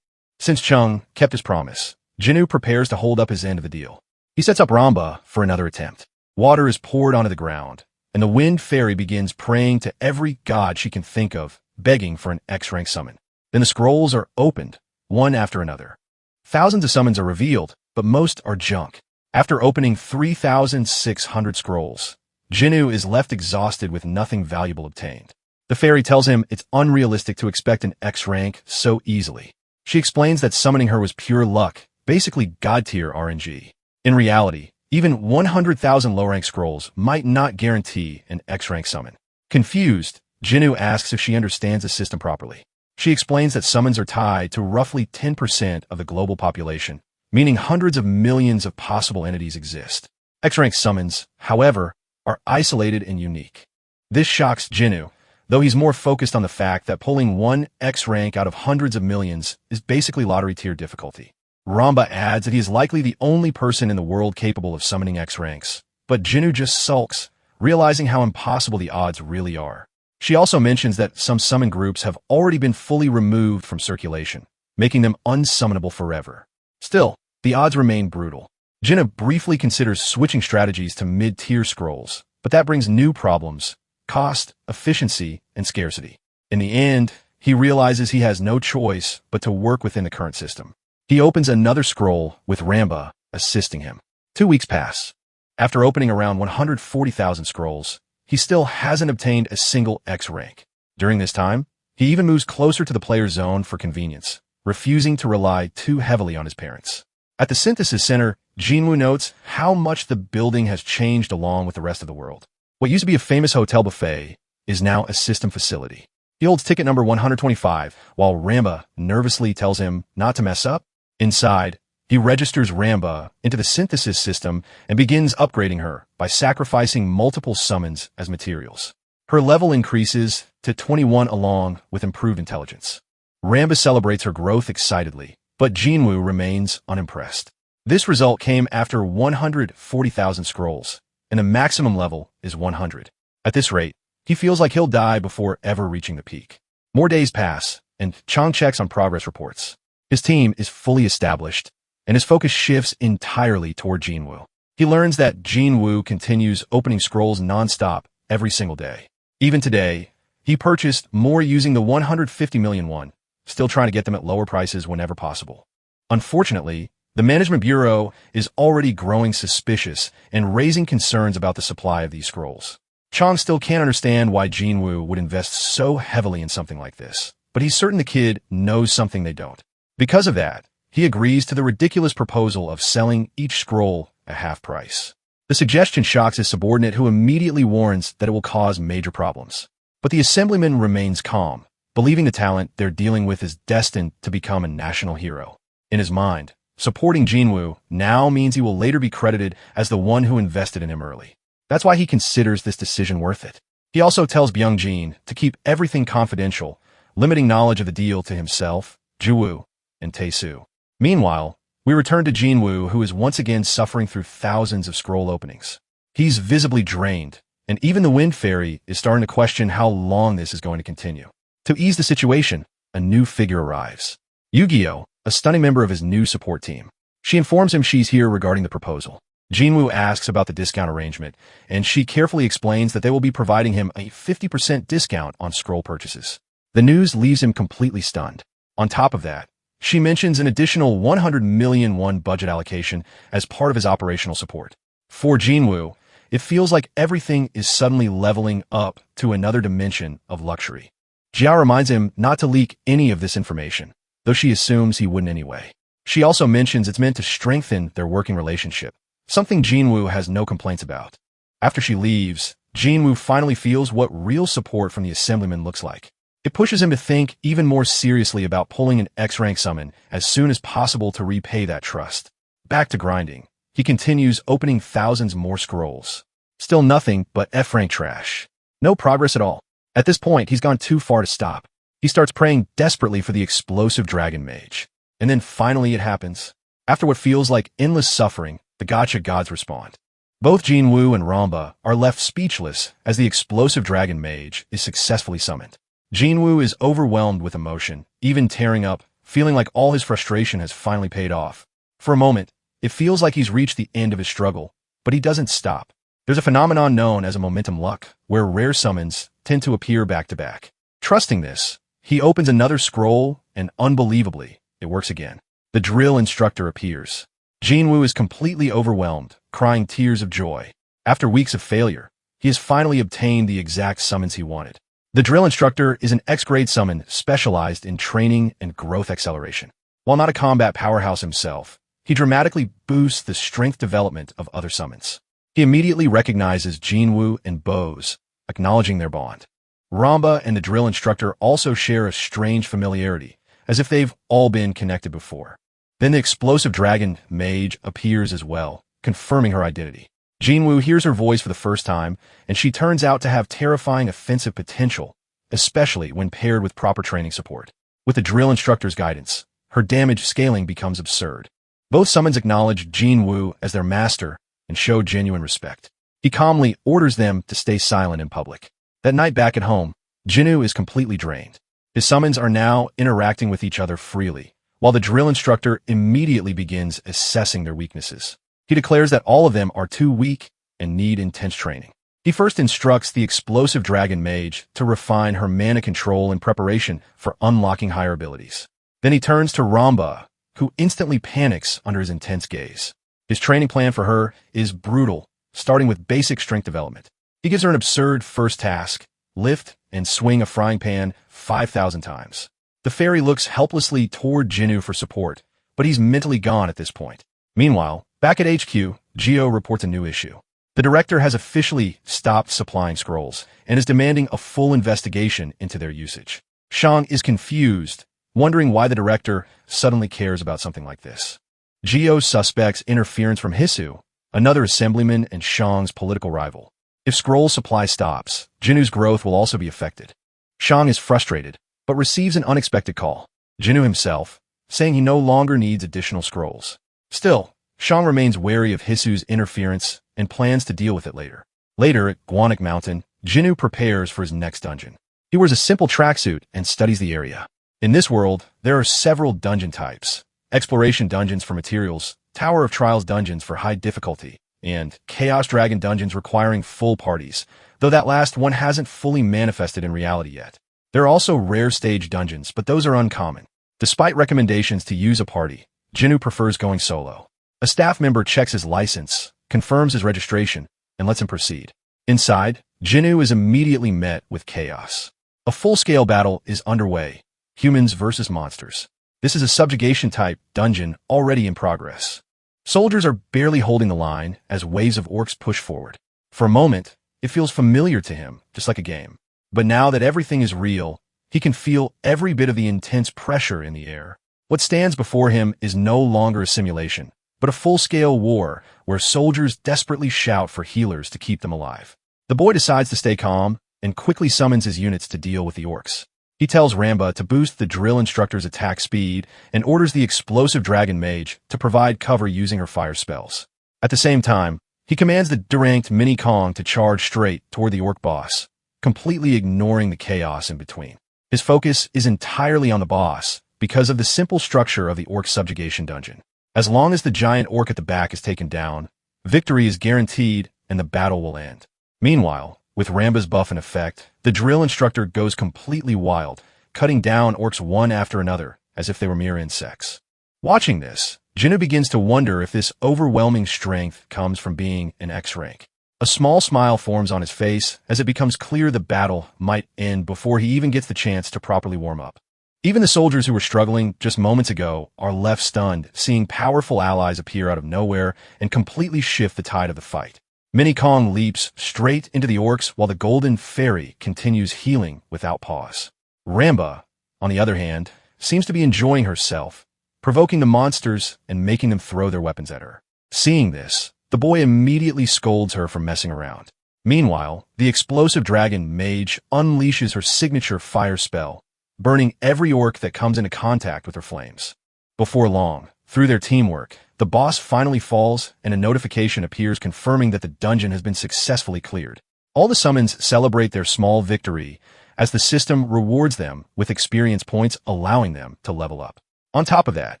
Since Chung kept his promise, Jinwoo prepares to hold up his end of the deal. He sets up Ramba for another attempt. Water is poured onto the ground, and the Wind Fairy begins praying to every god she can think of, begging for an X-rank summon. Then the scrolls are opened, one after another. Thousands of summons are revealed, but most are junk. After opening 3,600 scrolls, Jinwoo is left exhausted with nothing valuable obtained. The fairy tells him it's unrealistic to expect an X rank so easily. She explains that summoning her was pure luck, basically god-tier RNG. In reality, even 100,000 low-rank scrolls might not guarantee an X-rank summon. Confused, Jinwoo asks if she understands the system properly. She explains that summons are tied to roughly 10% of the global population, meaning hundreds of millions of possible entities exist. X-rank summons, however, are isolated and unique. This shocks Jinwoo, though he's more focused on the fact that pulling one X-rank out of hundreds of millions is basically lottery tier difficulty. Ramba adds that he is likely the only person in the world capable of summoning X-ranks, but Jinwoo just sulks, realizing how impossible the odds really are. She also mentions that some summon groups have already been fully removed from circulation, making them unsummonable forever. Still, the odds remain brutal. Jinwoo briefly considers switching strategies to mid-tier scrolls, but that brings new problems: cost, efficiency, and scarcity. In the end, he realizes he has no choice but to work within the current system. He opens another scroll with Ramba assisting him. 2 weeks pass. After opening around 140,000 scrolls, he still hasn't obtained a single X rank. During this time, he even moves closer to the player zone for convenience, refusing to rely too heavily on his parents. At the Synthesis Center, Jinwoo notes how much the building has changed along with the rest of the world. What used to be a famous hotel buffet is now a system facility. He holds ticket number 125, while Ramba nervously tells him not to mess up. Inside, he registers Ramba into the synthesis system and begins upgrading her by sacrificing multiple summons as materials. Her level increases to 21 along with improved intelligence. Ramba celebrates her growth excitedly, but Jinwoo remains unimpressed. This result came after 140,000 scrolls, and the maximum level is 100. At this rate, he feels like he'll die before ever reaching the peak. More days pass, and Chung checks on progress reports. His team is fully established, and his focus shifts entirely toward Jinwoo. He learns that Jinwoo continues opening scrolls non-stop every single day. Even today, he purchased more using the 150 million won, still trying to get them at lower prices whenever possible. Unfortunately, the Management Bureau is already growing suspicious and raising concerns about the supply of these scrolls. Chung still can't understand why Jinwoo would invest so heavily in something like this, but he's certain the kid knows something they don't. Because of that, he agrees to the ridiculous proposal of selling each scroll at half price. The suggestion shocks his subordinate, who immediately warns that it will cause major problems. But the assemblyman remains calm, believing the talent they're dealing with is destined to become a national hero. In his mind, supporting Jinwoo now means he will later be credited as the one who invested in him early. That's why he considers this decision worth it. He also tells Byung-jin to keep everything confidential, limiting knowledge of the deal to himself, Ju-woo, and Tae-soo. Meanwhile, we return to Jinwoo, who is once again suffering through thousands of scroll openings. He's visibly drained, and even the Wind Fairy is starting to question how long this is going to continue. To ease the situation, a new figure arrives. Yu-gi-oh, a stunning member of his new support team. She informs him she's here regarding the proposal. Jinwoo asks about the discount arrangement, and she carefully explains that they will be providing him a 50% discount on scroll purchases. The news leaves him completely stunned. On top of that, she mentions an additional 100 million won budget allocation as part of his operational support. For Jinwoo, It feels like everything is suddenly leveling up to another dimension of luxury. Jiao reminds him not to leak any of this information, though she assumes he wouldn't anyway. She also mentions it's meant to strengthen their working relationship, something Jinwoo has no complaints about. After she leaves, Jinwoo finally feels what real support from the assemblyman looks like. It pushes him to think even more seriously about pulling an X-rank summon as soon as possible to repay that trust. Back to grinding, he continues opening thousands more scrolls. Still nothing but F-rank trash. No progress at all. At this point, he's gone too far to stop. He starts praying desperately for the explosive dragon mage. And then finally it happens. After what feels like endless suffering, the gacha gods respond. Both Jinwoo and Ramba are left speechless as the explosive dragon mage is successfully summoned. Jinwoo is overwhelmed with emotion, even tearing up, feeling like all his frustration has finally paid off. For a moment, it feels like he's reached the end of his struggle, but he doesn't stop. There's a phenomenon known as a momentum luck, where rare summons tend to appear back-to-back. Trusting this, he opens another scroll, and unbelievably, it works again. The drill instructor appears. Jinwoo is completely overwhelmed, crying tears of joy. After weeks of failure, he has finally obtained the exact summons he wanted. The drill instructor is an X-grade summon specialized in training and growth acceleration. While not a combat powerhouse himself, he dramatically boosts the strength development of other summons. He immediately recognizes Jinwoo and Bose, acknowledging their bond. Ramba and the drill instructor also share a strange familiarity, as if they've all been connected before. Then the explosive dragon mage appears as well, confirming her identity. Jinwoo hears her voice for the first time, and she turns out to have terrifying offensive potential, especially when paired with proper training support. With the drill instructor's guidance, her damage scaling becomes absurd. Both summons acknowledge Jinwoo as their master and show genuine respect. He calmly orders them to stay silent in public. That night back at home, Jinwoo is completely drained. His summons are now interacting with each other freely, while the drill instructor immediately begins assessing their weaknesses. He declares that all of them are too weak and need intense training. He first instructs the explosive dragon mage to refine her mana control in preparation for unlocking higher abilities. Then he turns to Ramba, who instantly panics under his intense gaze. His training plan for her is brutal, starting with basic strength development. He gives her an absurd first task: lift and swing a frying pan 5,000 times. The fairy looks helplessly toward Jinwoo for support, but he's mentally gone at this point. Meanwhile, back at HQ, Geo reports a new issue. The director has officially stopped supplying scrolls and is demanding a full investigation into their usage. Shang is confused, wondering why the director suddenly cares about something like this. Geo suspects interference from Hisu, another assemblyman and Shang's political rival. If scroll supply stops, Jinwoo's growth will also be affected. Shang is frustrated, but receives an unexpected call. Jinwoo himself, saying he no longer needs additional scrolls. Still, Shang remains wary of Hisu's interference and plans to deal with it later. Later at Guanik Mountain, Jinwoo prepares for his next dungeon. He wears a simple tracksuit and studies the area. In this world, there are several dungeon types: exploration dungeons for materials, Tower of Trials dungeons for high difficulty, and Chaos Dragon dungeons requiring full parties, though that last one hasn't fully manifested in reality yet. There are also rare stage dungeons, but those are uncommon. Despite recommendations to use a party, Jinwoo prefers going solo. A staff member checks his license, confirms his registration, and lets him proceed. Inside, Jinwoo is immediately met with chaos. A full-scale battle is underway: humans versus monsters. This is a subjugation-type dungeon already in progress. Soldiers are barely holding the line as waves of orcs push forward. For a moment, it feels familiar to him, just like a game. But now that everything is real, he can feel every bit of the intense pressure in the air. What stands before him is no longer a simulation, but a full-scale war where soldiers desperately shout for healers to keep them alive. The boy decides to stay calm and quickly summons his units to deal with the orcs. He tells Ramba to boost the drill instructor's attack speed and orders the explosive dragon mage to provide cover using her fire spells. At the same time, he commands the deranked Mini Kong to charge straight toward the orc boss, completely ignoring the chaos in between. His focus is entirely on the boss because of the simple structure of the orc subjugation dungeon. As long as the giant orc at the back is taken down, victory is guaranteed and the battle will end. Meanwhile, with Ramba's buff in effect, the drill instructor goes completely wild, cutting down orcs one after another as if they were mere insects. Watching this, Jinwoo begins to wonder if this overwhelming strength comes from being an X rank. A small smile forms on his face as it becomes clear the battle might end before he even gets the chance to properly warm up. Even the soldiers who were struggling just moments ago are left stunned, seeing powerful allies appear out of nowhere and completely shift the tide of the fight. Mini Kong leaps straight into the orcs while the Golden Fairy continues healing without pause. Ramba, on the other hand, seems to be enjoying herself, provoking the monsters and making them throw their weapons at her. Seeing this, the boy immediately scolds her for messing around. Meanwhile, the explosive dragon mage unleashes her signature fire spell, burning every orc that comes into contact with her flames. Before long, through their teamwork, the boss finally falls and a notification appears confirming that the dungeon has been successfully cleared. All the summons celebrate their small victory as the system rewards them with experience points, allowing them to level up. On top of that,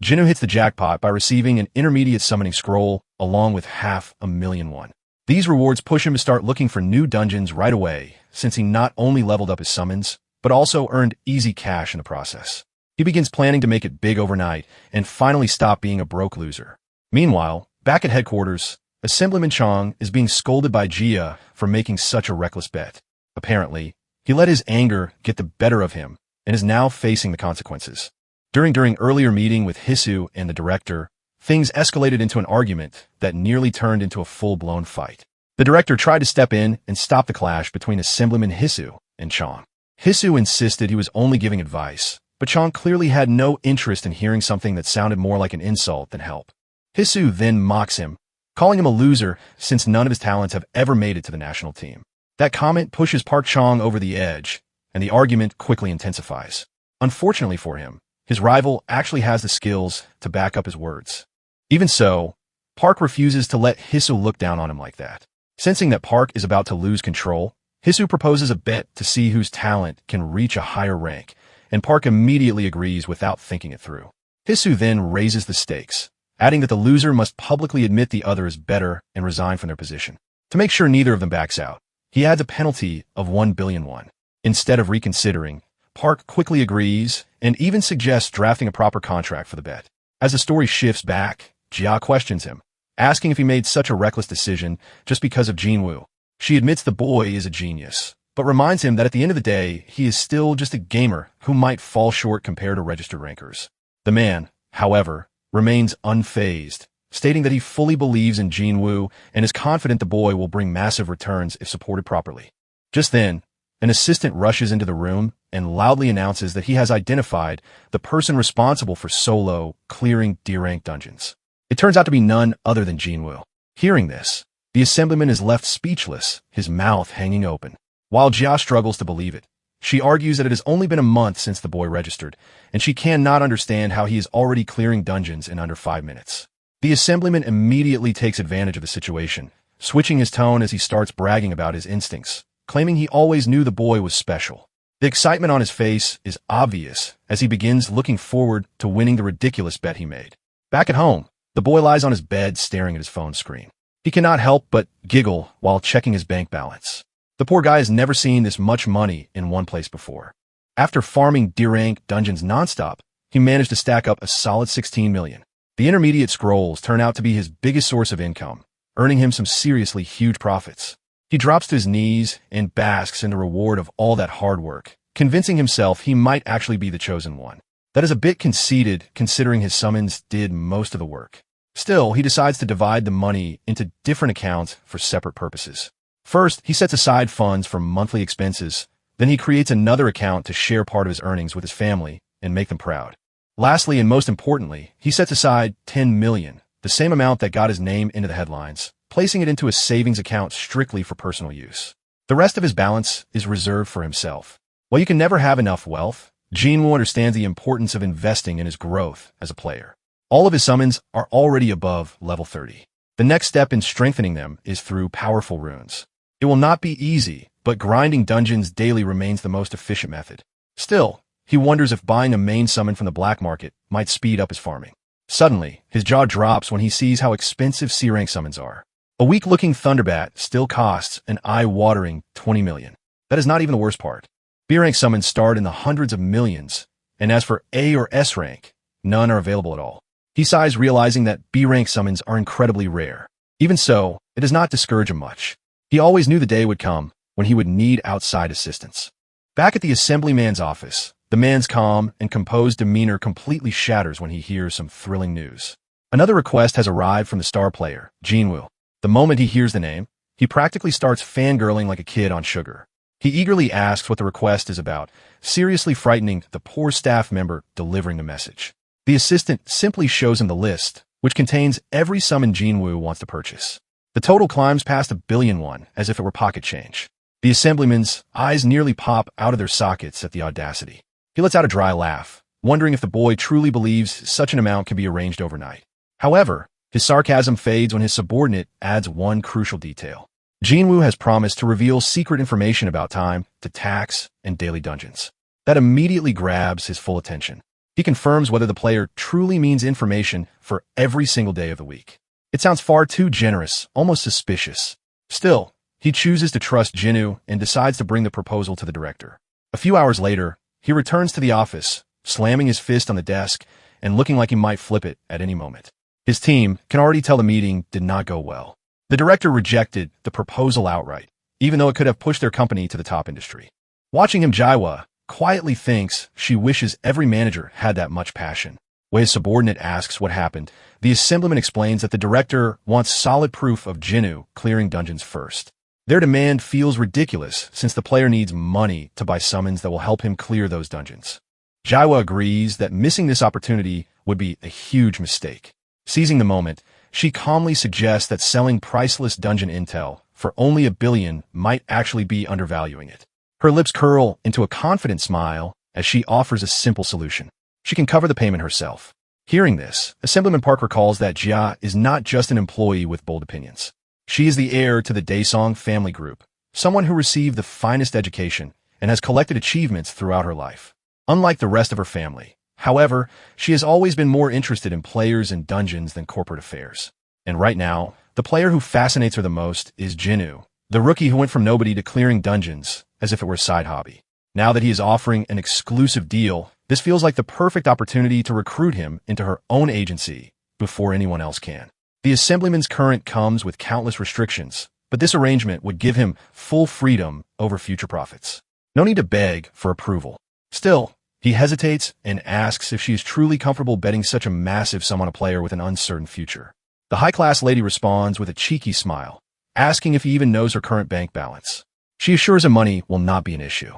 Jinnu hits the jackpot by receiving an intermediate summoning scroll along with 500,001. These rewards push him to start looking for new dungeons right away, since he not only leveled up his summons, but also earned easy cash in the process. He begins planning to make it big overnight and finally stop being a broke loser. Meanwhile, back at headquarters, Assemblyman Chong is being scolded by Jia for making such a reckless bet. Apparently, he let his anger get the better of him and is now facing the consequences. During earlier meeting with Hisu and the director, things escalated into an argument that nearly turned into a full-blown fight. The director tried to step in and stop the clash between Assemblyman Hisu and Chong. Hisu insisted he was only giving advice, but Chong clearly had no interest in hearing something that sounded more like an insult than help. Hisu then mocks him, calling him a loser since none of his talents have ever made it to the national team. That comment pushes Park Chong over the edge, and the argument quickly intensifies. Unfortunately for him, his rival actually has the skills to back up his words. Even so, Park refuses to let Hisu look down on him like that. Sensing that Park is about to lose control, Hisu proposes a bet to see whose talent can reach a higher rank, and Park immediately agrees without thinking it through. Hisu then raises the stakes, adding that the loser must publicly admit the other is better and resign from their position. To make sure neither of them backs out, he adds a penalty of 1 billion won. Instead of reconsidering, Park quickly agrees and even suggests drafting a proper contract for the bet. As the story shifts back, Jia questions him, asking if he made such a reckless decision just because of Jinwoo. She admits the boy is a genius, but reminds him that at the end of the day, he is still just a gamer who might fall short compared to registered rankers. The man, however, remains unfazed, stating that he fully believes in Jinwoo and is confident the boy will bring massive returns if supported properly. Just then, an assistant rushes into the room and loudly announces that he has identified the person responsible for solo clearing D-rank dungeons. It turns out to be none other than Jinwoo. Hearing this, the assemblyman is left speechless, his mouth hanging open. While Jia struggles to believe it, she argues that it has only been a month since the boy registered, and she cannot understand how he is already clearing dungeons in under 5 minutes. The assemblyman immediately takes advantage of the situation, switching his tone as he starts bragging about his instincts, claiming he always knew the boy was special. The excitement on his face is obvious as he begins looking forward to winning the ridiculous bet he made. Back at home, the boy lies on his bed staring at his phone screen. He cannot help but giggle while checking his bank balance. The poor guy has never seen this much money in one place before. After farming D-rank dungeons nonstop, he managed to stack up a solid 16 million. The intermediate scrolls turn out to be his biggest source of income, earning him some seriously huge profits. He drops to his knees and basks in the reward of all that hard work, convincing himself he might actually be the chosen one. That is a bit conceited considering his summons did most of the work. Still, he decides to divide the money into different accounts for separate purposes. First, he sets aside funds for monthly expenses. Then he creates another account to share part of his earnings with his family and make them proud. Lastly, and most importantly, he sets aside 10 million, the same amount that got his name into the headlines, placing it into a savings account strictly for personal use. The rest of his balance is reserved for himself. While you can never have enough wealth, Jinwoo understands the importance of investing in his growth as a player. All of his summons are already above level 30. The next step in strengthening them is through powerful runes. It will not be easy, but grinding dungeons daily remains the most efficient method. Still, he wonders if buying a main summon from the black market might speed up his farming. Suddenly, his jaw drops when he sees how expensive C-rank summons are. A weak-looking Thunderbat still costs an eye-watering 20 million. That is not even the worst part. B-rank summons start in the hundreds of millions, and as for A or S rank, none are available at all. He sighs, realizing that B-rank summons are incredibly rare. Even so, it does not discourage him much. He always knew the day would come when he would need outside assistance. Back at the assemblyman's office, the man's calm and composed demeanor completely shatters when he hears some thrilling news. Another request has arrived from the star player, Jinwoo. The moment he hears the name, he practically starts fangirling like a kid on sugar. He eagerly asks what the request is about, seriously frightening the poor staff member delivering the message. The assistant simply shows him the list, which contains every summon Jinwoo wants to purchase. The total climbs past $1 billion as if it were pocket change. The assemblyman's eyes nearly pop out of their sockets at the audacity. He lets out a dry laugh, wondering if the boy truly believes such an amount can be arranged overnight. However, his sarcasm fades when his subordinate adds one crucial detail. Jinwoo has promised to reveal secret information about time to tax and daily dungeons. That immediately grabs his full attention. He confirms whether the player truly means information for every single day of the week. It sounds far too generous, almost suspicious. Still, he chooses to trust Jinwoo and decides to bring the proposal to the director. A few hours later, he returns to the office, slamming his fist on the desk and looking like he might flip it at any moment. His team can already tell the meeting did not go well. The director rejected the proposal outright, even though it could have pushed their company to the top industry. Watching him, Jaiwa quietly thinks she wishes every manager had that much passion. When his subordinate asks what happened, the assemblyman explains that the director wants solid proof of Jinwoo clearing dungeons first. Their demand feels ridiculous since the player needs money to buy summons that will help him clear those dungeons. Jaiwa agrees that missing this opportunity would be a huge mistake. Seizing the moment, she calmly suggests that selling priceless dungeon intel for only $1 billion might actually be undervaluing it. Her lips curl into a confident smile as she offers a simple solution. She can cover the payment herself. Hearing this, Assemblyman Park recalls that Jia is not just an employee with bold opinions. She is the heir to the Daesong family group, someone who received the finest education and has collected achievements throughout her life. Unlike the rest of her family, however, she has always been more interested in players and dungeons than corporate affairs. And right now, the player who fascinates her the most is Jinwoo, the rookie who went from nobody to clearing dungeons as if it were a side hobby. Now that he is offering an exclusive deal, this feels like the perfect opportunity to recruit him into her own agency before anyone else can. The Assemblyman's current comes with countless restrictions, but this arrangement would give him full freedom over future profits. No need to beg for approval. Still, he hesitates and asks if she is truly comfortable betting such a massive sum on a player with an uncertain future. The high-class lady responds with a cheeky smile, asking if he even knows her current bank balance. She assures him money will not be an issue.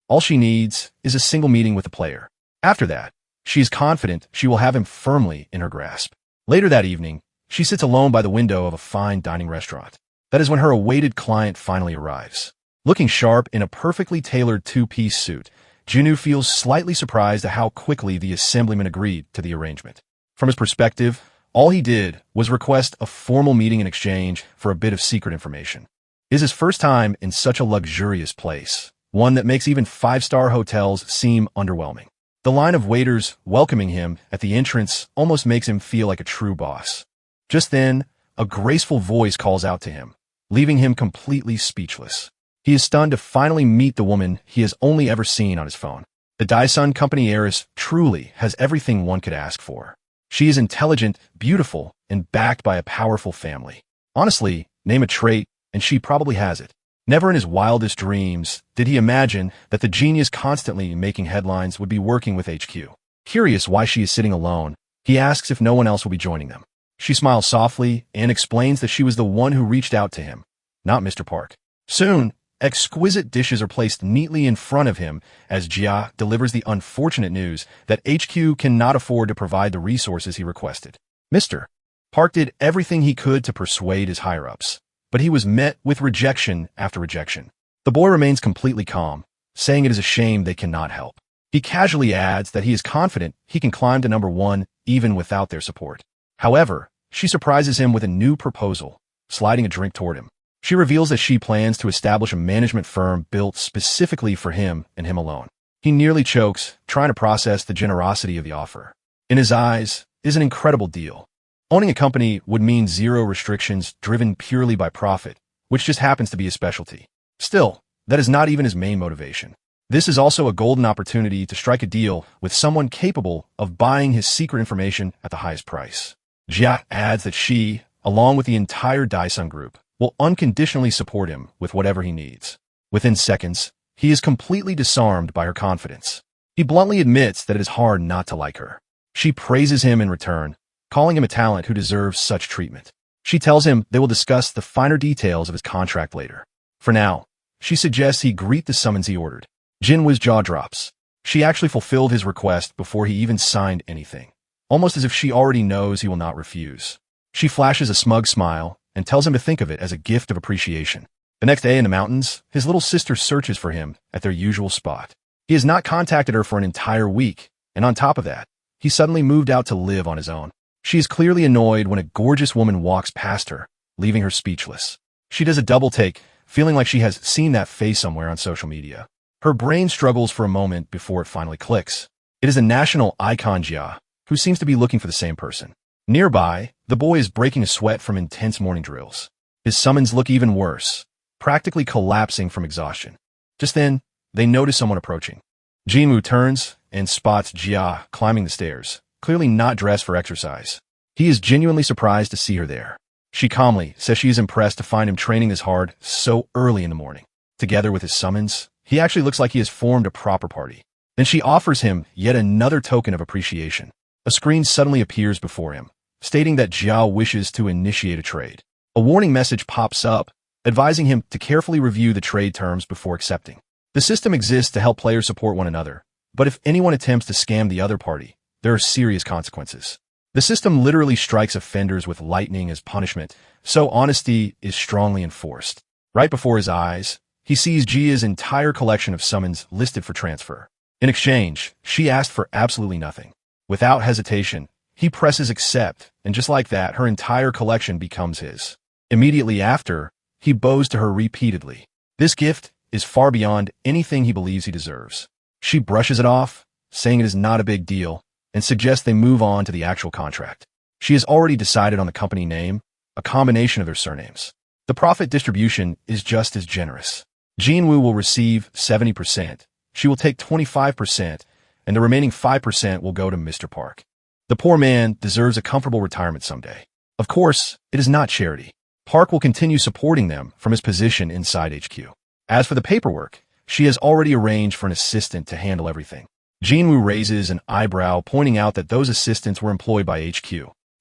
All she needs is a single meeting with the player. After that, she is confident she will have him firmly in her grasp. Later that evening, she sits alone by the window of a fine dining restaurant. That is when her awaited client finally arrives. Looking sharp in a perfectly tailored two-piece suit, Jinwoo feels slightly surprised at how quickly the assemblyman agreed to the arrangement. From his perspective, all he did was request a formal meeting in exchange for a bit of secret information. It is his first time in such a luxurious place, one that makes even five-star hotels seem underwhelming. The line of waiters welcoming him at the entrance almost makes him feel like a true boss. Just then, a graceful voice calls out to him, leaving him completely speechless. He is stunned to finally meet the woman he has only ever seen on his phone. The Daesung company heiress truly has everything one could ask for. She is intelligent, beautiful, and backed by a powerful family. Honestly, name a trait, and she probably has it. Never in his wildest dreams did he imagine that the genius constantly making headlines would be working with HQ. Curious why she is sitting alone, he asks if no one else will be joining them. She smiles softly and explains that she was the one who reached out to him, not Mr. Park. Soon, exquisite dishes are placed neatly in front of him as Jia delivers the unfortunate news that HQ cannot afford to provide the resources he requested. Mr. Park did everything he could to persuade his higher-ups, but he was met with rejection after rejection. The boy remains completely calm, saying it is a shame they cannot help. He casually adds that he is confident he can climb to number 1 even without their support. However, she surprises him with a new proposal, sliding a drink toward him. She reveals that she plans to establish a management firm built specifically for him and him alone. He nearly chokes, trying to process the generosity of the offer. In his eyes, it is an incredible deal. Owning a company would mean zero restrictions driven purely by profit, which just happens to be his specialty. Still, that is not even his main motivation. This is also a golden opportunity to strike a deal with someone capable of buying his secret information at the highest price. Jia adds that she, along with the entire Daesung group, will unconditionally support him with whatever he needs. Within seconds, he is completely disarmed by her confidence. He bluntly admits that it is hard not to like her. She praises him in return, calling him a talent who deserves such treatment. She tells him they will discuss the finer details of his contract later. For now, she suggests he greet the summons he ordered. Jinwoo's jaw drops. She actually fulfilled his request before he even signed anything, almost as if she already knows he will not refuse. She flashes a smug smile and tells him to think of it as a gift of appreciation. The next day in the mountains, his little sister searches for him at their usual spot. He has not contacted her for an entire week, and on top of that, he suddenly moved out to live on his own. She is clearly annoyed when a gorgeous woman walks past her, leaving her speechless. She does a double take, feeling like she has seen that face somewhere on social media. Her brain struggles for a moment before it finally clicks. It is a national icon Jia, who seems to be looking for the same person. Nearby, the boy is breaking a sweat from intense morning drills. His summons look even worse, practically collapsing from exhaustion. Just then, they notice someone approaching. Jinwoo turns and spots Jia climbing the stairs, clearly not dressed for exercise. He is genuinely surprised to see her there. She calmly says she is impressed to find him training this hard so early in the morning. Together with his summons, he actually looks like he has formed a proper party. Then she offers him yet another token of appreciation. A screen suddenly appears before him, stating that Jiao wishes to initiate a trade. A warning message pops up, advising him to carefully review the trade terms before accepting. The system exists to help players support one another, but if anyone attempts to scam the other party, there are serious consequences. The system literally strikes offenders with lightning as punishment, so honesty is strongly enforced. Right before his eyes, he sees Jia's entire collection of summons listed for transfer. In exchange, she asked for absolutely nothing. Without hesitation, he presses accept, and just like that, her entire collection becomes his. Immediately after, he bows to her repeatedly. This gift is far beyond anything he believes he deserves. She brushes it off, saying it is not a big deal, and suggests they move on to the actual contract. She has already decided on the company name, a combination of their surnames. The profit distribution is just as generous. Jinwoo will receive 70%, she will take 25%, and the remaining 5% will go to Mr. Park. The poor man deserves a comfortable retirement someday. Of course, it is not charity. Park will continue supporting them from his position inside HQ. As for the paperwork, she has already arranged for an assistant to handle everything. Jinwoo raises an eyebrow, pointing out that those assistants were employed by HQ.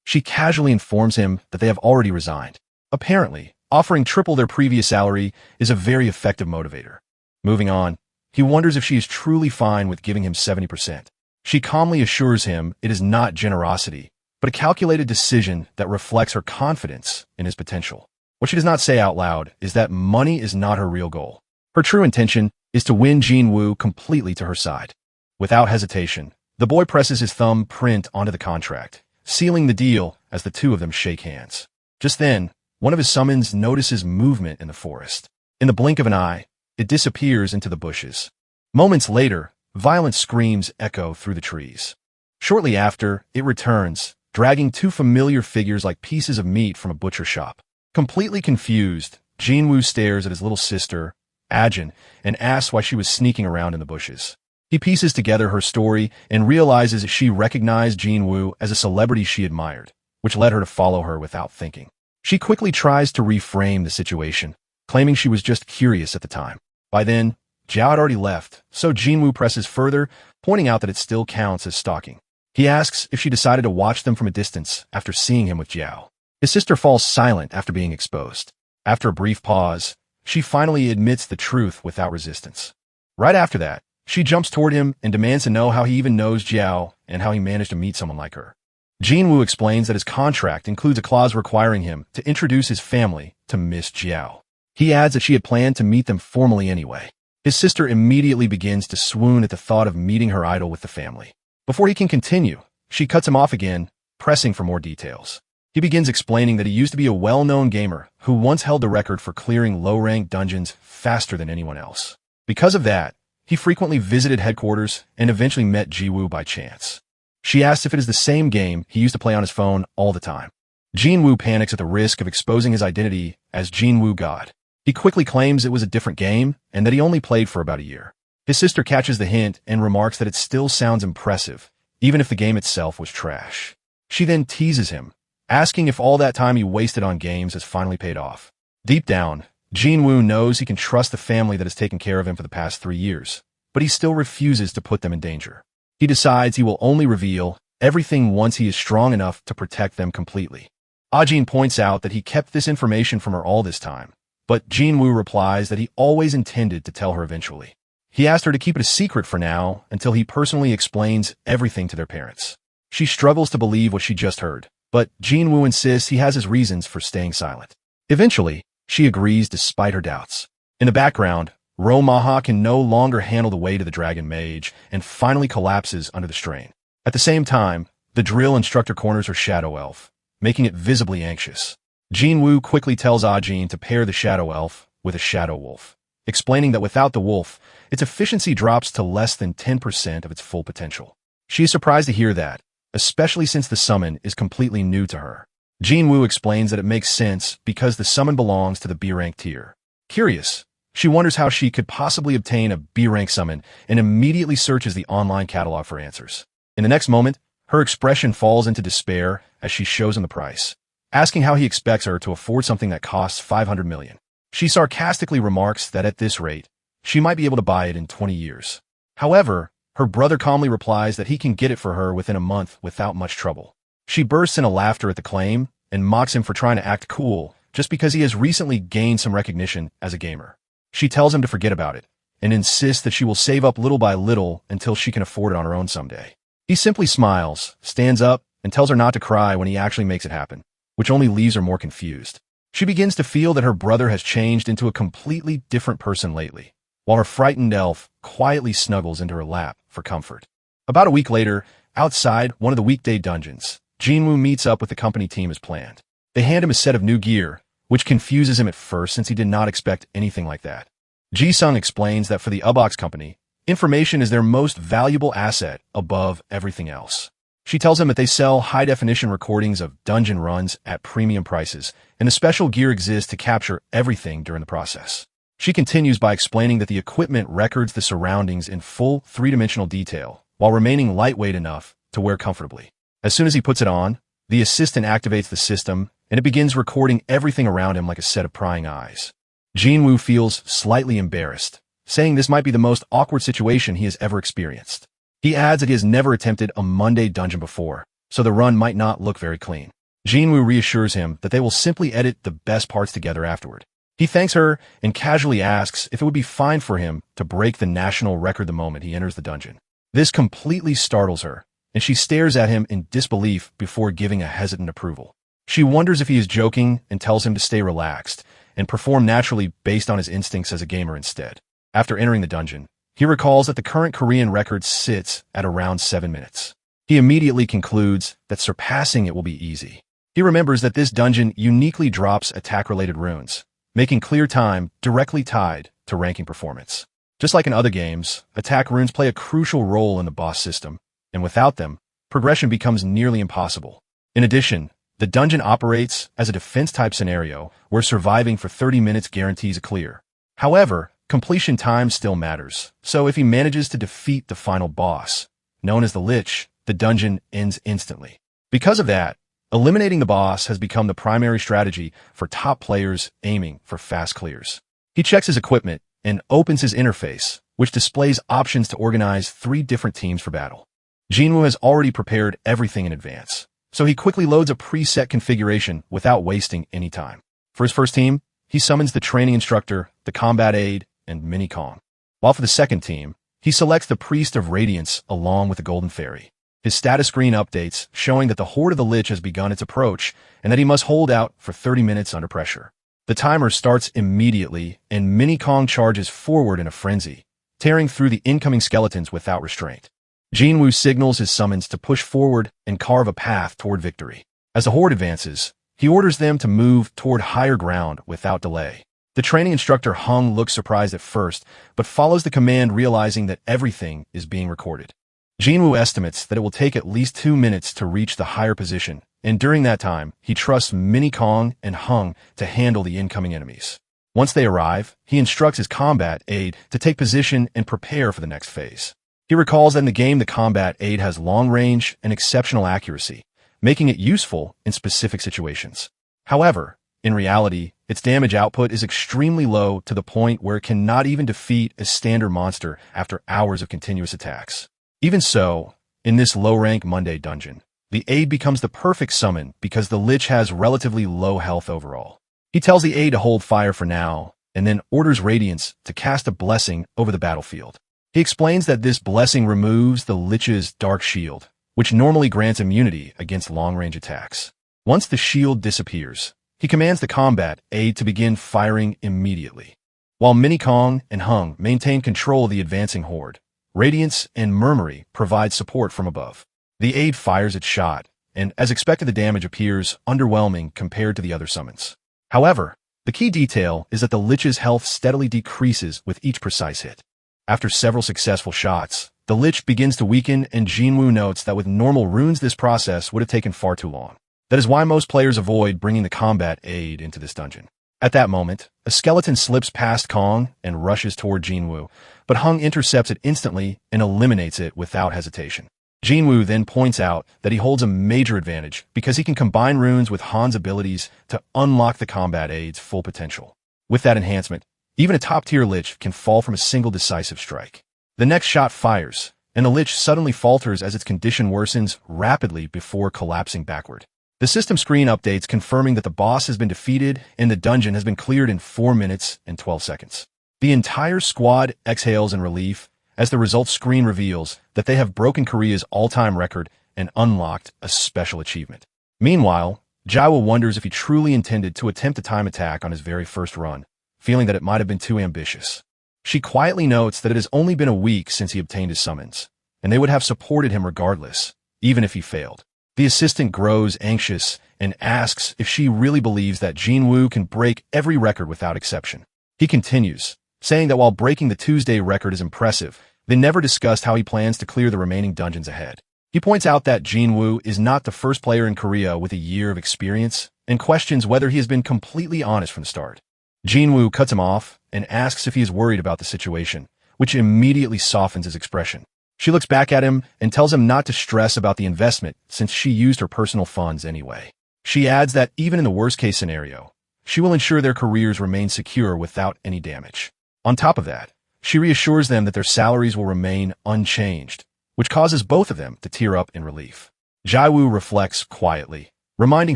She casually informs him that they have already resigned. Apparently, offering triple their previous salary is a very effective motivator. Moving on, he wonders if she is truly fine with giving him 70%. She calmly assures him it is not generosity, but a calculated decision that reflects her confidence in his potential. What she does not say out loud is that money is not her real goal. Her true intention is to win Jinwoo completely to her side. Without hesitation, the boy presses his thumb print onto the contract, sealing the deal as the two of them shake hands. Just then, one of his summons notices movement in the forest. In the blink of an eye, it disappears into the bushes. Moments later, violent screams echo through the trees. Shortly after, it returns, dragging two familiar figures like pieces of meat from a butcher shop. Completely confused, Jinwoo stares at his little sister, Ajin, and asks why she was sneaking around in the bushes. He pieces together her story and realizes she recognized Jinwoo as a celebrity she admired, which led her to follow her without thinking. She quickly tries to reframe the situation, claiming she was just curious at the time. By then, Jiao had already left, so Jinwoo presses further, pointing out that it still counts as stalking. He asks if she decided to watch them from a distance after seeing him with Jiao. His sister falls silent after being exposed. After a brief pause, she finally admits the truth without resistance. Right after that, she jumps toward him and demands to know how he even knows Jiao and how he managed to meet someone like her. Jinwoo explains that his contract includes a clause requiring him to introduce his family to Miss Jiao. He adds that she had planned to meet them formally anyway. His sister immediately begins to swoon at the thought of meeting her idol with the family. Before he can continue, she cuts him off again, pressing for more details. He begins explaining that he used to be a well-known gamer who once held the record for clearing low-ranked dungeons faster than anyone else. Because of that, he frequently visited headquarters and eventually met Jiwoo by chance. She asks if it is the same game he used to play on his phone all the time. Jinwoo panics at the risk of exposing his identity as Jinwoo God. He quickly claims it was a different game and that he only played for about a year. His sister catches the hint and remarks that it still sounds impressive, even if the game itself was trash. She then teases him, asking if all that time he wasted on games has finally paid off. Deep down, Jinwoo knows he can trust the family that has taken care of him for the past 3 years, but he still refuses to put them in danger. He decides he will only reveal everything once he is strong enough to protect them completely. Ajin points out that he kept this information from her all this time, but Jinwoo replies that he always intended to tell her eventually. He asked her to keep it a secret for now until he personally explains everything to their parents. She struggles to believe what she just heard, but Jinwoo insists he has his reasons for staying silent. Eventually, she agrees despite her doubts. In the background, Manhua can no longer handle the weight of the dragon mage and finally collapses under the strain. At the same time, the drill instructor corners her shadow elf, making it visibly anxious. Jinwoo quickly tells Ajin to pair the shadow elf with a shadow wolf, explaining that without the wolf, its efficiency drops to less than 10% of its full potential. She is surprised to hear that, especially since the summon is completely new to her. Jinwoo explains that it makes sense because the summon belongs to the B-rank tier. Curious, she wonders how she could possibly obtain a B-rank summon and immediately searches the online catalog for answers. In the next moment, her expression falls into despair as she shows him the price, asking how he expects her to afford something that costs 500 million. She sarcastically remarks that at this rate, she might be able to buy it in 20 years. However, her brother calmly replies that he can get it for her within a month without much trouble. She bursts into laughter at the claim and mocks him for trying to act cool just because he has recently gained some recognition as a gamer. She tells him to forget about it and insists that she will save up little by little until she can afford it on her own someday. He simply smiles, stands up, and tells her not to cry when he actually makes it happen, which only leaves her more confused. She begins to feel that her brother has changed into a completely different person lately, while her frightened elf quietly snuggles into her lap for comfort. About a week later, outside one of the weekday dungeons, Jinwoo meets up with the company team as planned. They hand him a set of new gear, which confuses him at first since he did not expect anything like that. Ji-sung explains that for the Ubox company, information is their most valuable asset above everything else. She tells him that they sell high-definition recordings of dungeon runs at premium prices, and a special gear exists to capture everything during the process. She continues by explaining that the equipment records the surroundings in full three-dimensional detail, while remaining lightweight enough to wear comfortably. As soon as he puts it on, the assistant activates the system, and it begins recording everything around him like a set of prying eyes. Jinwoo feels slightly embarrassed, saying this might be the most awkward situation he has ever experienced. He adds that he has never attempted a Monday dungeon before, so the run might not look very clean. Jinwoo reassures him that they will simply edit the best parts together afterward. He thanks her and casually asks if it would be fine for him to break the national record the moment he enters the dungeon. This completely startles her, and she stares at him in disbelief before giving a hesitant approval. She wonders if he is joking and tells him to stay relaxed and perform naturally based on his instincts as a gamer instead. After entering the dungeon, he recalls that the current Korean record sits at around 7 minutes. He immediately concludes that surpassing it will be easy. He remembers that this dungeon uniquely drops attack-related runes, making clear time directly tied to ranking performance. Just like in other games, attack runes play a crucial role in the boss system, and without them, progression becomes nearly impossible. In addition, the dungeon operates as a defense-type scenario where surviving for 30 minutes guarantees a clear. However, completion time still matters, so if he manages to defeat the final boss, known as the Lich, the dungeon ends instantly. Because of that, eliminating the boss has become the primary strategy for top players aiming for fast clears. He checks his equipment and opens his interface, which displays options to organize 3 different teams for battle. Jinwoo has already prepared everything in advance, so he quickly loads a preset configuration without wasting any time. For his first team, he summons the training instructor, the combat aide, and Mini Kong. While for the second team, he selects the Priest of Radiance along with the Golden Fairy. His status screen updates, showing that the Horde of the Lich has begun its approach and that he must hold out for 30 minutes under pressure. The timer starts immediately, and Mini Kong charges forward in a frenzy, tearing through the incoming skeletons without restraint. Jinwoo signals his summons to push forward and carve a path toward victory. As the Horde advances, he orders them to move toward higher ground without delay. The training instructor Hung looks surprised at first, but follows the command realizing that everything is being recorded. Jinwoo estimates that it will take at least 2 minutes to reach the higher position, and during that time, he trusts Mini Kong and Hung to handle the incoming enemies. Once they arrive, he instructs his combat aide to take position and prepare for the next phase. He recalls that in the game the combat aide has long range and exceptional accuracy, making it useful in specific situations. However, In reality, its damage output is extremely low to the point where it cannot even defeat a standard monster after hours of continuous attacks. Even so, in this low-rank Monday dungeon, the aide becomes the perfect summon because the Lich has relatively low health overall. He tells the aide to hold fire for now, and then orders Radiance to cast a blessing over the battlefield. He explains that this blessing removes the Lich's dark shield, which normally grants immunity against long-range attacks. Once the shield disappears, he commands the combat aide to begin firing immediately. While Mini Kong and Hung maintain control of the advancing horde, Radiance and Murmury provide support from above. The aide fires its shot, and as expected the damage appears underwhelming compared to the other summons. However, the key detail is that the Lich's health steadily decreases with each precise hit. After several successful shots, the Lich begins to weaken, and Jinwoo notes that with normal runes this process would have taken far too long. That is why most players avoid bringing the combat aide into this dungeon. At that moment, a skeleton slips past Kong and rushes toward Jinwoo, but Hung intercepts it instantly and eliminates it without hesitation. Jinwoo then points out that he holds a major advantage because he can combine runes with Han's abilities to unlock the combat aide's full potential. With that enhancement, even a top-tier Lich can fall from a single decisive strike. The next shot fires, and the Lich suddenly falters as its condition worsens rapidly before collapsing backward. The system screen updates confirming that the boss has been defeated and the dungeon has been cleared in 4 minutes and 12 seconds. The entire squad exhales in relief as the results screen reveals that they have broken Korea's all-time record and unlocked a special achievement. Meanwhile, Jaiwo wonders if he truly intended to attempt a time attack on his very first run, feeling that it might have been too ambitious. She quietly notes that it has only been a week since he obtained his summons, and they would have supported him regardless, even if he failed. The assistant grows anxious and asks if she really believes that Jinwoo can break every record without exception. He continues, saying that while breaking the Tuesday record is impressive, they never discussed how he plans to clear the remaining dungeons ahead. He points out that Jinwoo is not the first player in Korea with a year of experience and questions whether he has been completely honest from the start. Jinwoo cuts him off and asks if he is worried about the situation, which immediately softens his expression. She looks back at him and tells him not to stress about the investment since she used her personal funds anyway. She adds that even in the worst-case scenario, she will ensure their careers remain secure without any damage. On top of that, she reassures them that their salaries will remain unchanged, which causes both of them to tear up in relief. Jaiwoo reflects quietly, reminding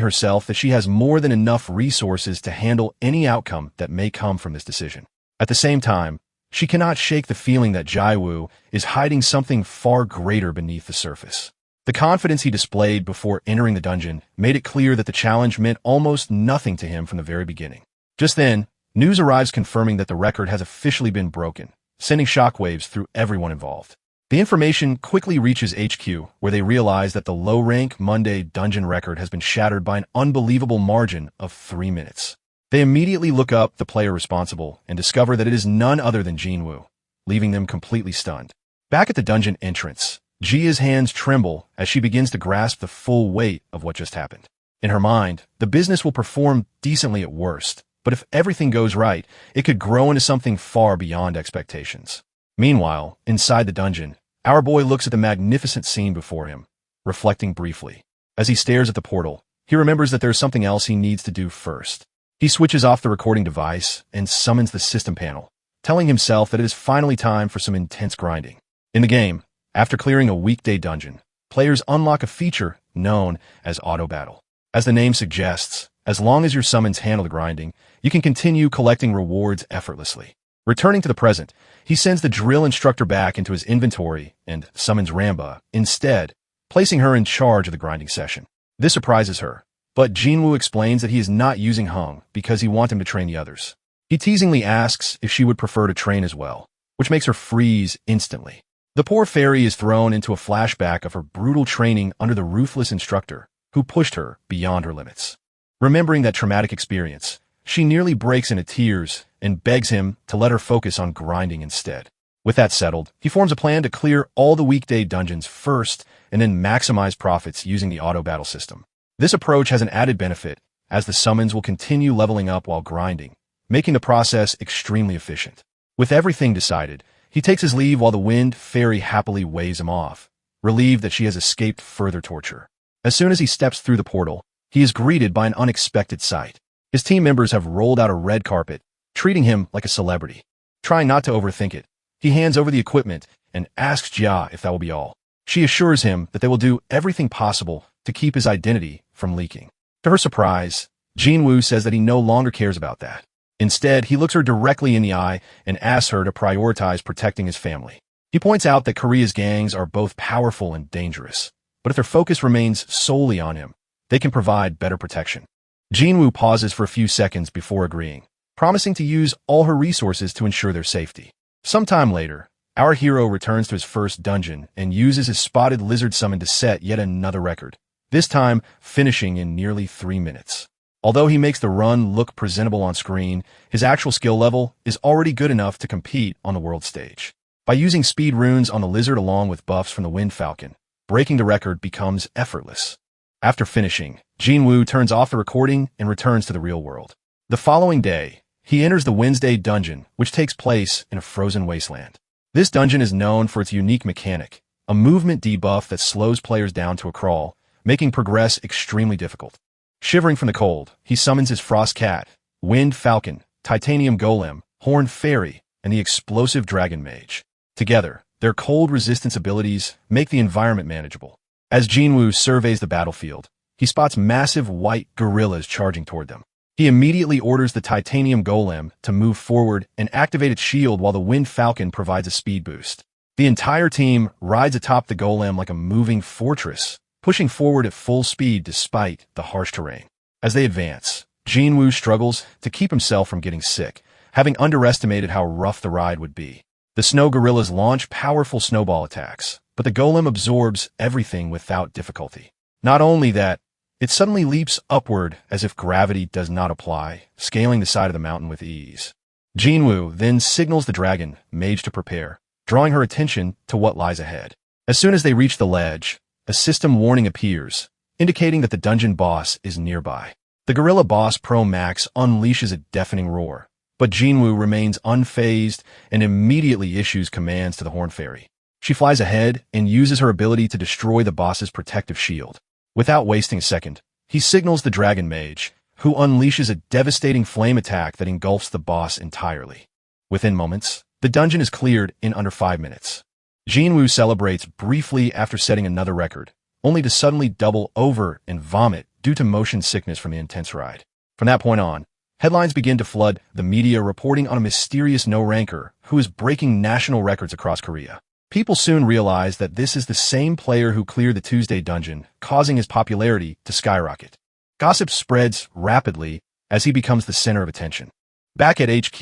herself that she has more than enough resources to handle any outcome that may come from this decision. At the same time, she cannot shake the feeling that Jaiwoo is hiding something far greater beneath the surface. The confidence he displayed before entering the dungeon made it clear that the challenge meant almost nothing to him from the very beginning. Just then, news arrives confirming that the record has officially been broken, sending shockwaves through everyone involved. The information quickly reaches HQ, where they realize that the low-rank Monday dungeon record has been shattered by an unbelievable margin of 3 minutes. They immediately look up the player responsible and discover that it is none other than Jinwoo, leaving them completely stunned. Back at the dungeon entrance, Jia's hands tremble as she begins to grasp the full weight of what just happened. In her mind, the business will perform decently at worst, but if everything goes right, it could grow into something far beyond expectations. Meanwhile, inside the dungeon, our boy looks at the magnificent scene before him, reflecting briefly. As he stares at the portal, he remembers that there's something else he needs to do first. He switches off the recording device and summons the system panel, telling himself that it is finally time for some intense grinding. In the game, after clearing a weekday dungeon, players unlock a feature known as Auto Battle. As the name suggests, as long as your summons handle the grinding, you can continue collecting rewards effortlessly. Returning to the present, he sends the drill instructor back into his inventory and summons Ramba instead, placing her in charge of the grinding session. This surprises her, but Jinwoo explains that he is not using Hung because he wants him to train the others. He teasingly asks if she would prefer to train as well, which makes her freeze instantly. The poor fairy is thrown into a flashback of her brutal training under the ruthless instructor, who pushed her beyond her limits. Remembering that traumatic experience, she nearly breaks into tears and begs him to let her focus on grinding instead. With that settled, he forms a plan to clear all the weekday dungeons first and then maximize profits using the auto battle system. This approach has an added benefit, as the summons will continue leveling up while grinding, making the process extremely efficient. With everything decided, he takes his leave while the wind fairy happily waves him off, relieved that she has escaped further torture. As soon as he steps through the portal, he is greeted by an unexpected sight. His team members have rolled out a red carpet, treating him like a celebrity. Trying not to overthink it, he hands over the equipment and asks Jia if that will be all. She assures him that they will do everything possible to keep his identity from leaking. To her surprise, Jinwoo says that he no longer cares about that. Instead, he looks her directly in the eye and asks her to prioritize protecting his family. He points out that Korea's gangs are both powerful and dangerous, but if their focus remains solely on him, they can provide better protection. Jinwoo pauses for a few seconds before agreeing, promising to use all her resources to ensure their safety. Sometime later, our hero returns to his first dungeon and uses his spotted lizard summon to set yet another record, this time finishing in nearly 3 minutes. Although he makes the run look presentable on screen, his actual skill level is already good enough to compete on the world stage. By using speed runes on the lizard along with buffs from the Wind Falcon, breaking the record becomes effortless. After finishing, Jinwoo turns off the recording and returns to the real world. The following day, he enters the Wednesday dungeon, which takes place in a frozen wasteland. This dungeon is known for its unique mechanic, a movement debuff that slows players down to a crawl, making progress extremely difficult. Shivering from the cold, he summons his Frost Cat, Wind Falcon, Titanium Golem, Horned Fairy, and the Explosive Dragon Mage. Together, their cold resistance abilities make the environment manageable. As Jinwoo surveys the battlefield, he spots massive white gorillas charging toward them. He immediately orders the Titanium Golem to move forward and activate its shield while the Wind Falcon provides a speed boost. The entire team rides atop the golem like a moving fortress, pushing forward at full speed despite the harsh terrain. As they advance, Jinwoo struggles to keep himself from getting sick, having underestimated how rough the ride would be. The snow gorillas launch powerful snowball attacks, but the golem absorbs everything without difficulty. Not only that, it suddenly leaps upward as if gravity does not apply, scaling the side of the mountain with ease. Jinwoo then signals the dragon mage to prepare, drawing her attention to what lies ahead. As soon as they reach the ledge, a system warning appears, indicating that the dungeon boss is nearby. The gorilla boss Pro Max unleashes a deafening roar, but Jinwoo remains unfazed and immediately issues commands to the Horned Fairy. She flies ahead and uses her ability to destroy the boss's protective shield. Without wasting a second, he signals the Dragon Mage, who unleashes a devastating flame attack that engulfs the boss entirely. Within moments, the dungeon is cleared in under 5 minutes. Jinwoo celebrates briefly after setting another record, only to suddenly double over and vomit due to motion sickness from the intense ride. From that point on, headlines begin to flood the media reporting on a mysterious no-ranker who is breaking national records across Korea. People soon realize that this is the same player who cleared the Tuesday dungeon, causing his popularity to skyrocket. Gossip spreads rapidly as he becomes the center of attention. Back at HQ,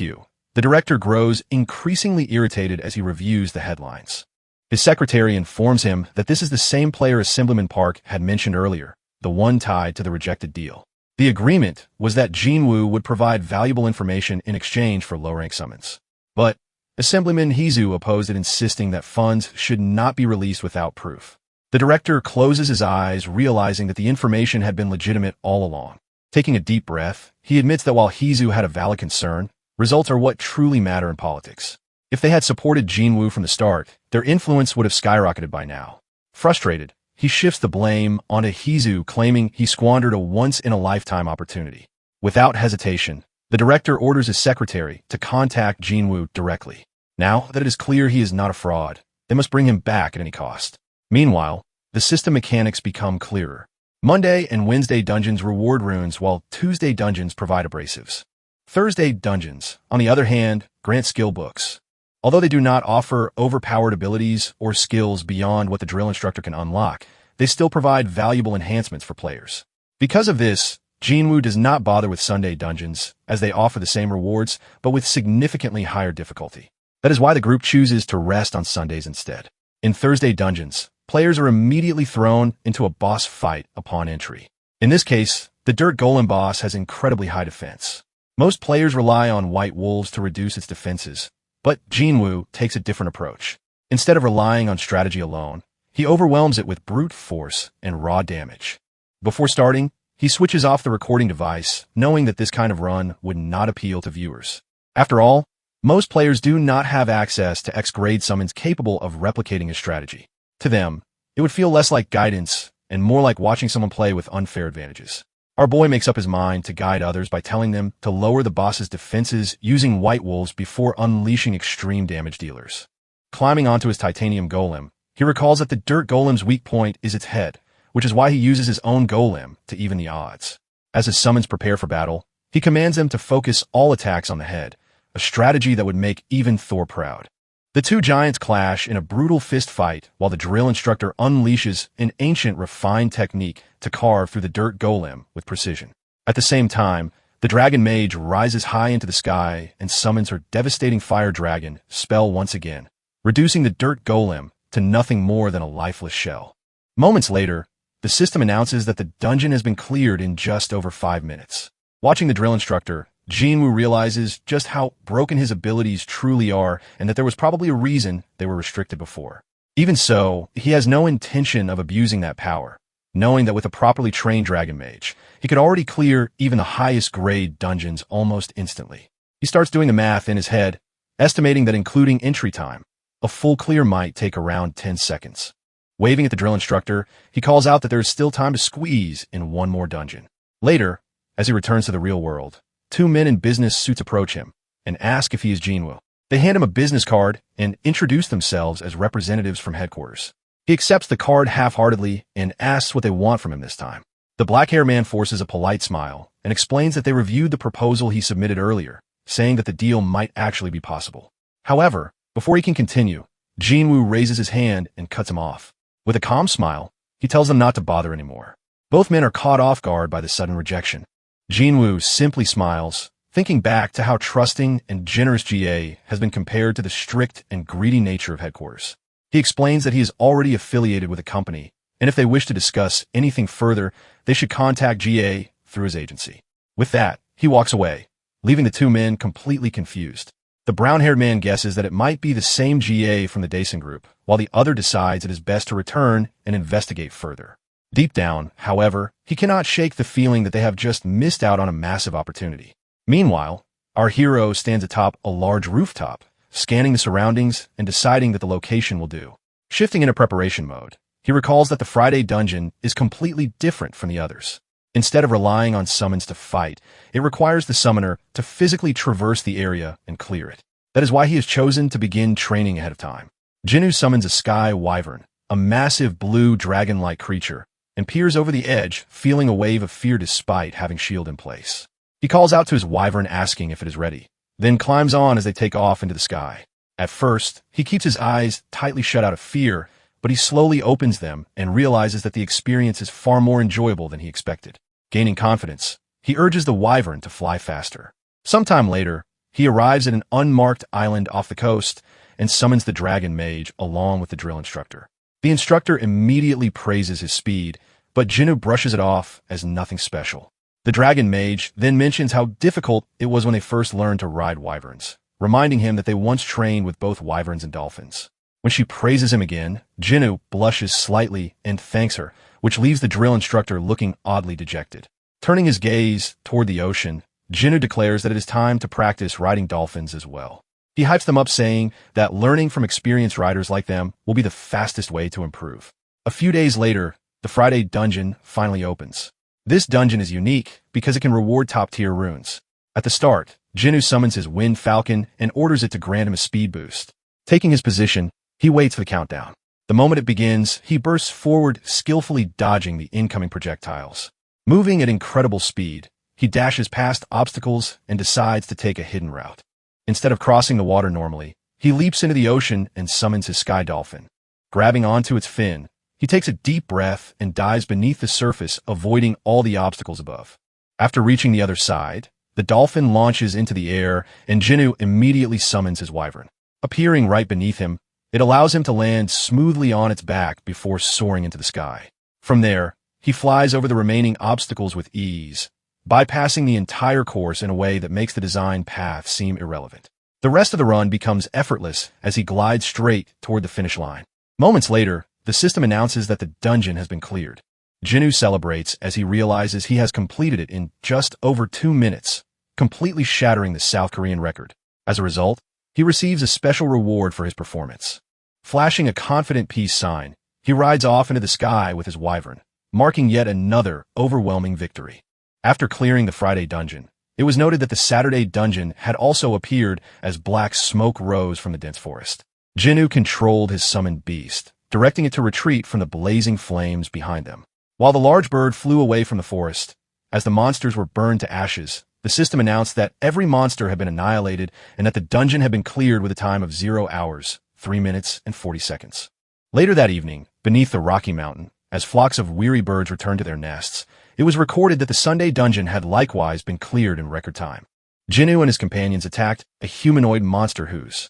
the director grows increasingly irritated as he reviews the headlines. His secretary informs him that this is the same player Assemblyman Park had mentioned earlier, the one tied to the rejected deal. The agreement was that Jinwoo would provide valuable information in exchange for low-rank summons. But Assemblyman Heezu opposed it, insisting that funds should not be released without proof. The director closes his eyes, realizing that the information had been legitimate all along. Taking a deep breath, he admits that while Heezu had a valid concern, results are what truly matter in politics. If they had supported Jinwoo from the start, their influence would have skyrocketed by now. Frustrated, he shifts the blame onto Heezu, claiming he squandered a once-in-a-lifetime opportunity. Without hesitation, the director orders his secretary to contact Jinwoo directly. Now that it is clear he is not a fraud, they must bring him back at any cost. Meanwhile, the system mechanics become clearer. Monday and Wednesday dungeons reward runes, while Tuesday dungeons provide abrasives. Thursday dungeons, on the other hand, grant skill books. Although they do not offer overpowered abilities or skills beyond what the drill instructor can unlock, they still provide valuable enhancements for players. Because of this, Jinwoo does not bother with Sunday dungeons, as they offer the same rewards, but with significantly higher difficulty. That is why the group chooses to rest on Sundays instead. In Thursday dungeons, players are immediately thrown into a boss fight upon entry. In this case, the Dirt Golem boss has incredibly high defense. Most players rely on White Wolves to reduce its defenses, but Jinwoo takes a different approach. Instead of relying on strategy alone, he overwhelms it with brute force and raw damage. Before starting, he switches off the recording device, knowing that this kind of run would not appeal to viewers. After all, most players do not have access to X-grade summons capable of replicating his strategy. To them, it would feel less like guidance and more like watching someone play with unfair advantages. Our boy makes up his mind to guide others by telling them to lower the boss's defenses using white wolves before unleashing extreme damage dealers. Climbing onto his titanium golem, he recalls that the dirt golem's weak point is its head, which is why he uses his own golem to even the odds. As his summons prepare for battle, he commands them to focus all attacks on the head, a strategy that would make even Thor proud. The two giants clash in a brutal fist fight while the drill instructor unleashes an ancient refined technique to carve through the dirt golem with precision. At the same time, the dragon mage rises high into the sky and summons her devastating fire dragon spell once again, reducing the dirt golem to nothing more than a lifeless shell. Moments later, the system announces that the dungeon has been cleared in just over 5 minutes. Watching the drill instructor, Jinwoo realizes just how broken his abilities truly are and that there was probably a reason they were restricted before. Even so, he has no intention of abusing that power, knowing that with a properly trained dragon mage, he could already clear even the highest grade dungeons almost instantly. He starts doing the math in his head, estimating that including entry time, a full clear might take around 10 seconds. Waving at the drill instructor, he calls out that there is still time to squeeze in one more dungeon. Later, as he returns to the real world, 2 men in business suits approach him and ask if he is Jinwoo. They hand him a business card and introduce themselves as representatives from headquarters. He accepts the card half-heartedly and asks what they want from him this time. The black-haired man forces a polite smile and explains that they reviewed the proposal he submitted earlier, saying that the deal might actually be possible. However, before he can continue, Jinwoo raises his hand and cuts him off. With a calm smile, he tells them not to bother anymore. Both men are caught off guard by the sudden rejection. Jinwoo simply smiles, thinking back to how trusting and generous GA has been compared to the strict and greedy nature of headquarters. He explains that he is already affiliated with a company, and if they wish to discuss anything further, they should contact GA through his agency. With that, he walks away, leaving the 2 men completely confused. The brown-haired man guesses that it might be the same GA from the Dason group, while the other decides it is best to return and investigate further. Deep down, however, he cannot shake the feeling that they have just missed out on a massive opportunity. Meanwhile, our hero stands atop a large rooftop, scanning the surroundings and deciding that the location will do. Shifting into preparation mode, he recalls that the Friday dungeon is completely different from the others. Instead of relying on summons to fight, it requires the summoner to physically traverse the area and clear it. That is why he has chosen to begin training ahead of time. Jinwoo summons a sky wyvern, a massive blue dragon-like creature, and peers over the edge, feeling a wave of fear despite having shield in place. He calls out to his wyvern asking if it is ready, then climbs on as they take off into the sky. At first, he keeps his eyes tightly shut out of fear, but he slowly opens them and realizes that the experience is far more enjoyable than he expected. Gaining confidence, he urges the wyvern to fly faster. Sometime later, he arrives at an unmarked island off the coast and summons the dragon mage along with the drill instructor. The instructor immediately praises his speed, but Jinwoo brushes it off as nothing special. The dragon mage then mentions how difficult it was when they first learned to ride wyverns, reminding him that they once trained with both wyverns and dolphins. When she praises him again, Jinwoo blushes slightly and thanks her, which leaves the drill instructor looking oddly dejected. Turning his gaze toward the ocean, Jinwoo declares that it is time to practice riding dolphins as well. He hypes them up, saying that learning from experienced riders like them will be the fastest way to improve. A few days later, the Friday dungeon finally opens. This dungeon is unique because it can reward top-tier runes. At the start, Jinwoo summons his Wind Falcon and orders it to grant him a speed boost. Taking his position, he waits for the countdown. The moment it begins, he bursts forward, skillfully dodging the incoming projectiles. Moving at incredible speed, he dashes past obstacles and decides to take a hidden route. Instead of crossing the water normally, he leaps into the ocean and summons his sky dolphin. Grabbing onto its fin, he takes a deep breath and dives beneath the surface, avoiding all the obstacles above. After reaching the other side, the dolphin launches into the air and Jinwoo immediately summons his wyvern. Appearing right beneath him, it allows him to land smoothly on its back before soaring into the sky. From there, he flies over the remaining obstacles with ease, bypassing the entire course in a way that makes the design path seem irrelevant. The rest of the run becomes effortless as he glides straight toward the finish line. Moments later, the system announces that the dungeon has been cleared. Jinwoo celebrates as he realizes he has completed it in just over 2 minutes, completely shattering the South Korean record. As a result, he receives a special reward for his performance. Flashing a confident peace sign, he rides off into the sky with his wyvern, marking yet another overwhelming victory. After clearing the Friday dungeon, it was noted that the Saturday dungeon had also appeared as black smoke rose from the dense forest. Jinnu controlled his summoned beast, directing it to retreat from the blazing flames behind them. While the large bird flew away from the forest, as the monsters were burned to ashes, the system announced that every monster had been annihilated and that the dungeon had been cleared with a time of 0 hours, 3 minutes, and 40 seconds. Later that evening, beneath the Rocky Mountain, as flocks of weary birds returned to their nests, it was recorded that the Sunday dungeon had likewise been cleared in record time. Jinnu and his companions attacked a humanoid monster whose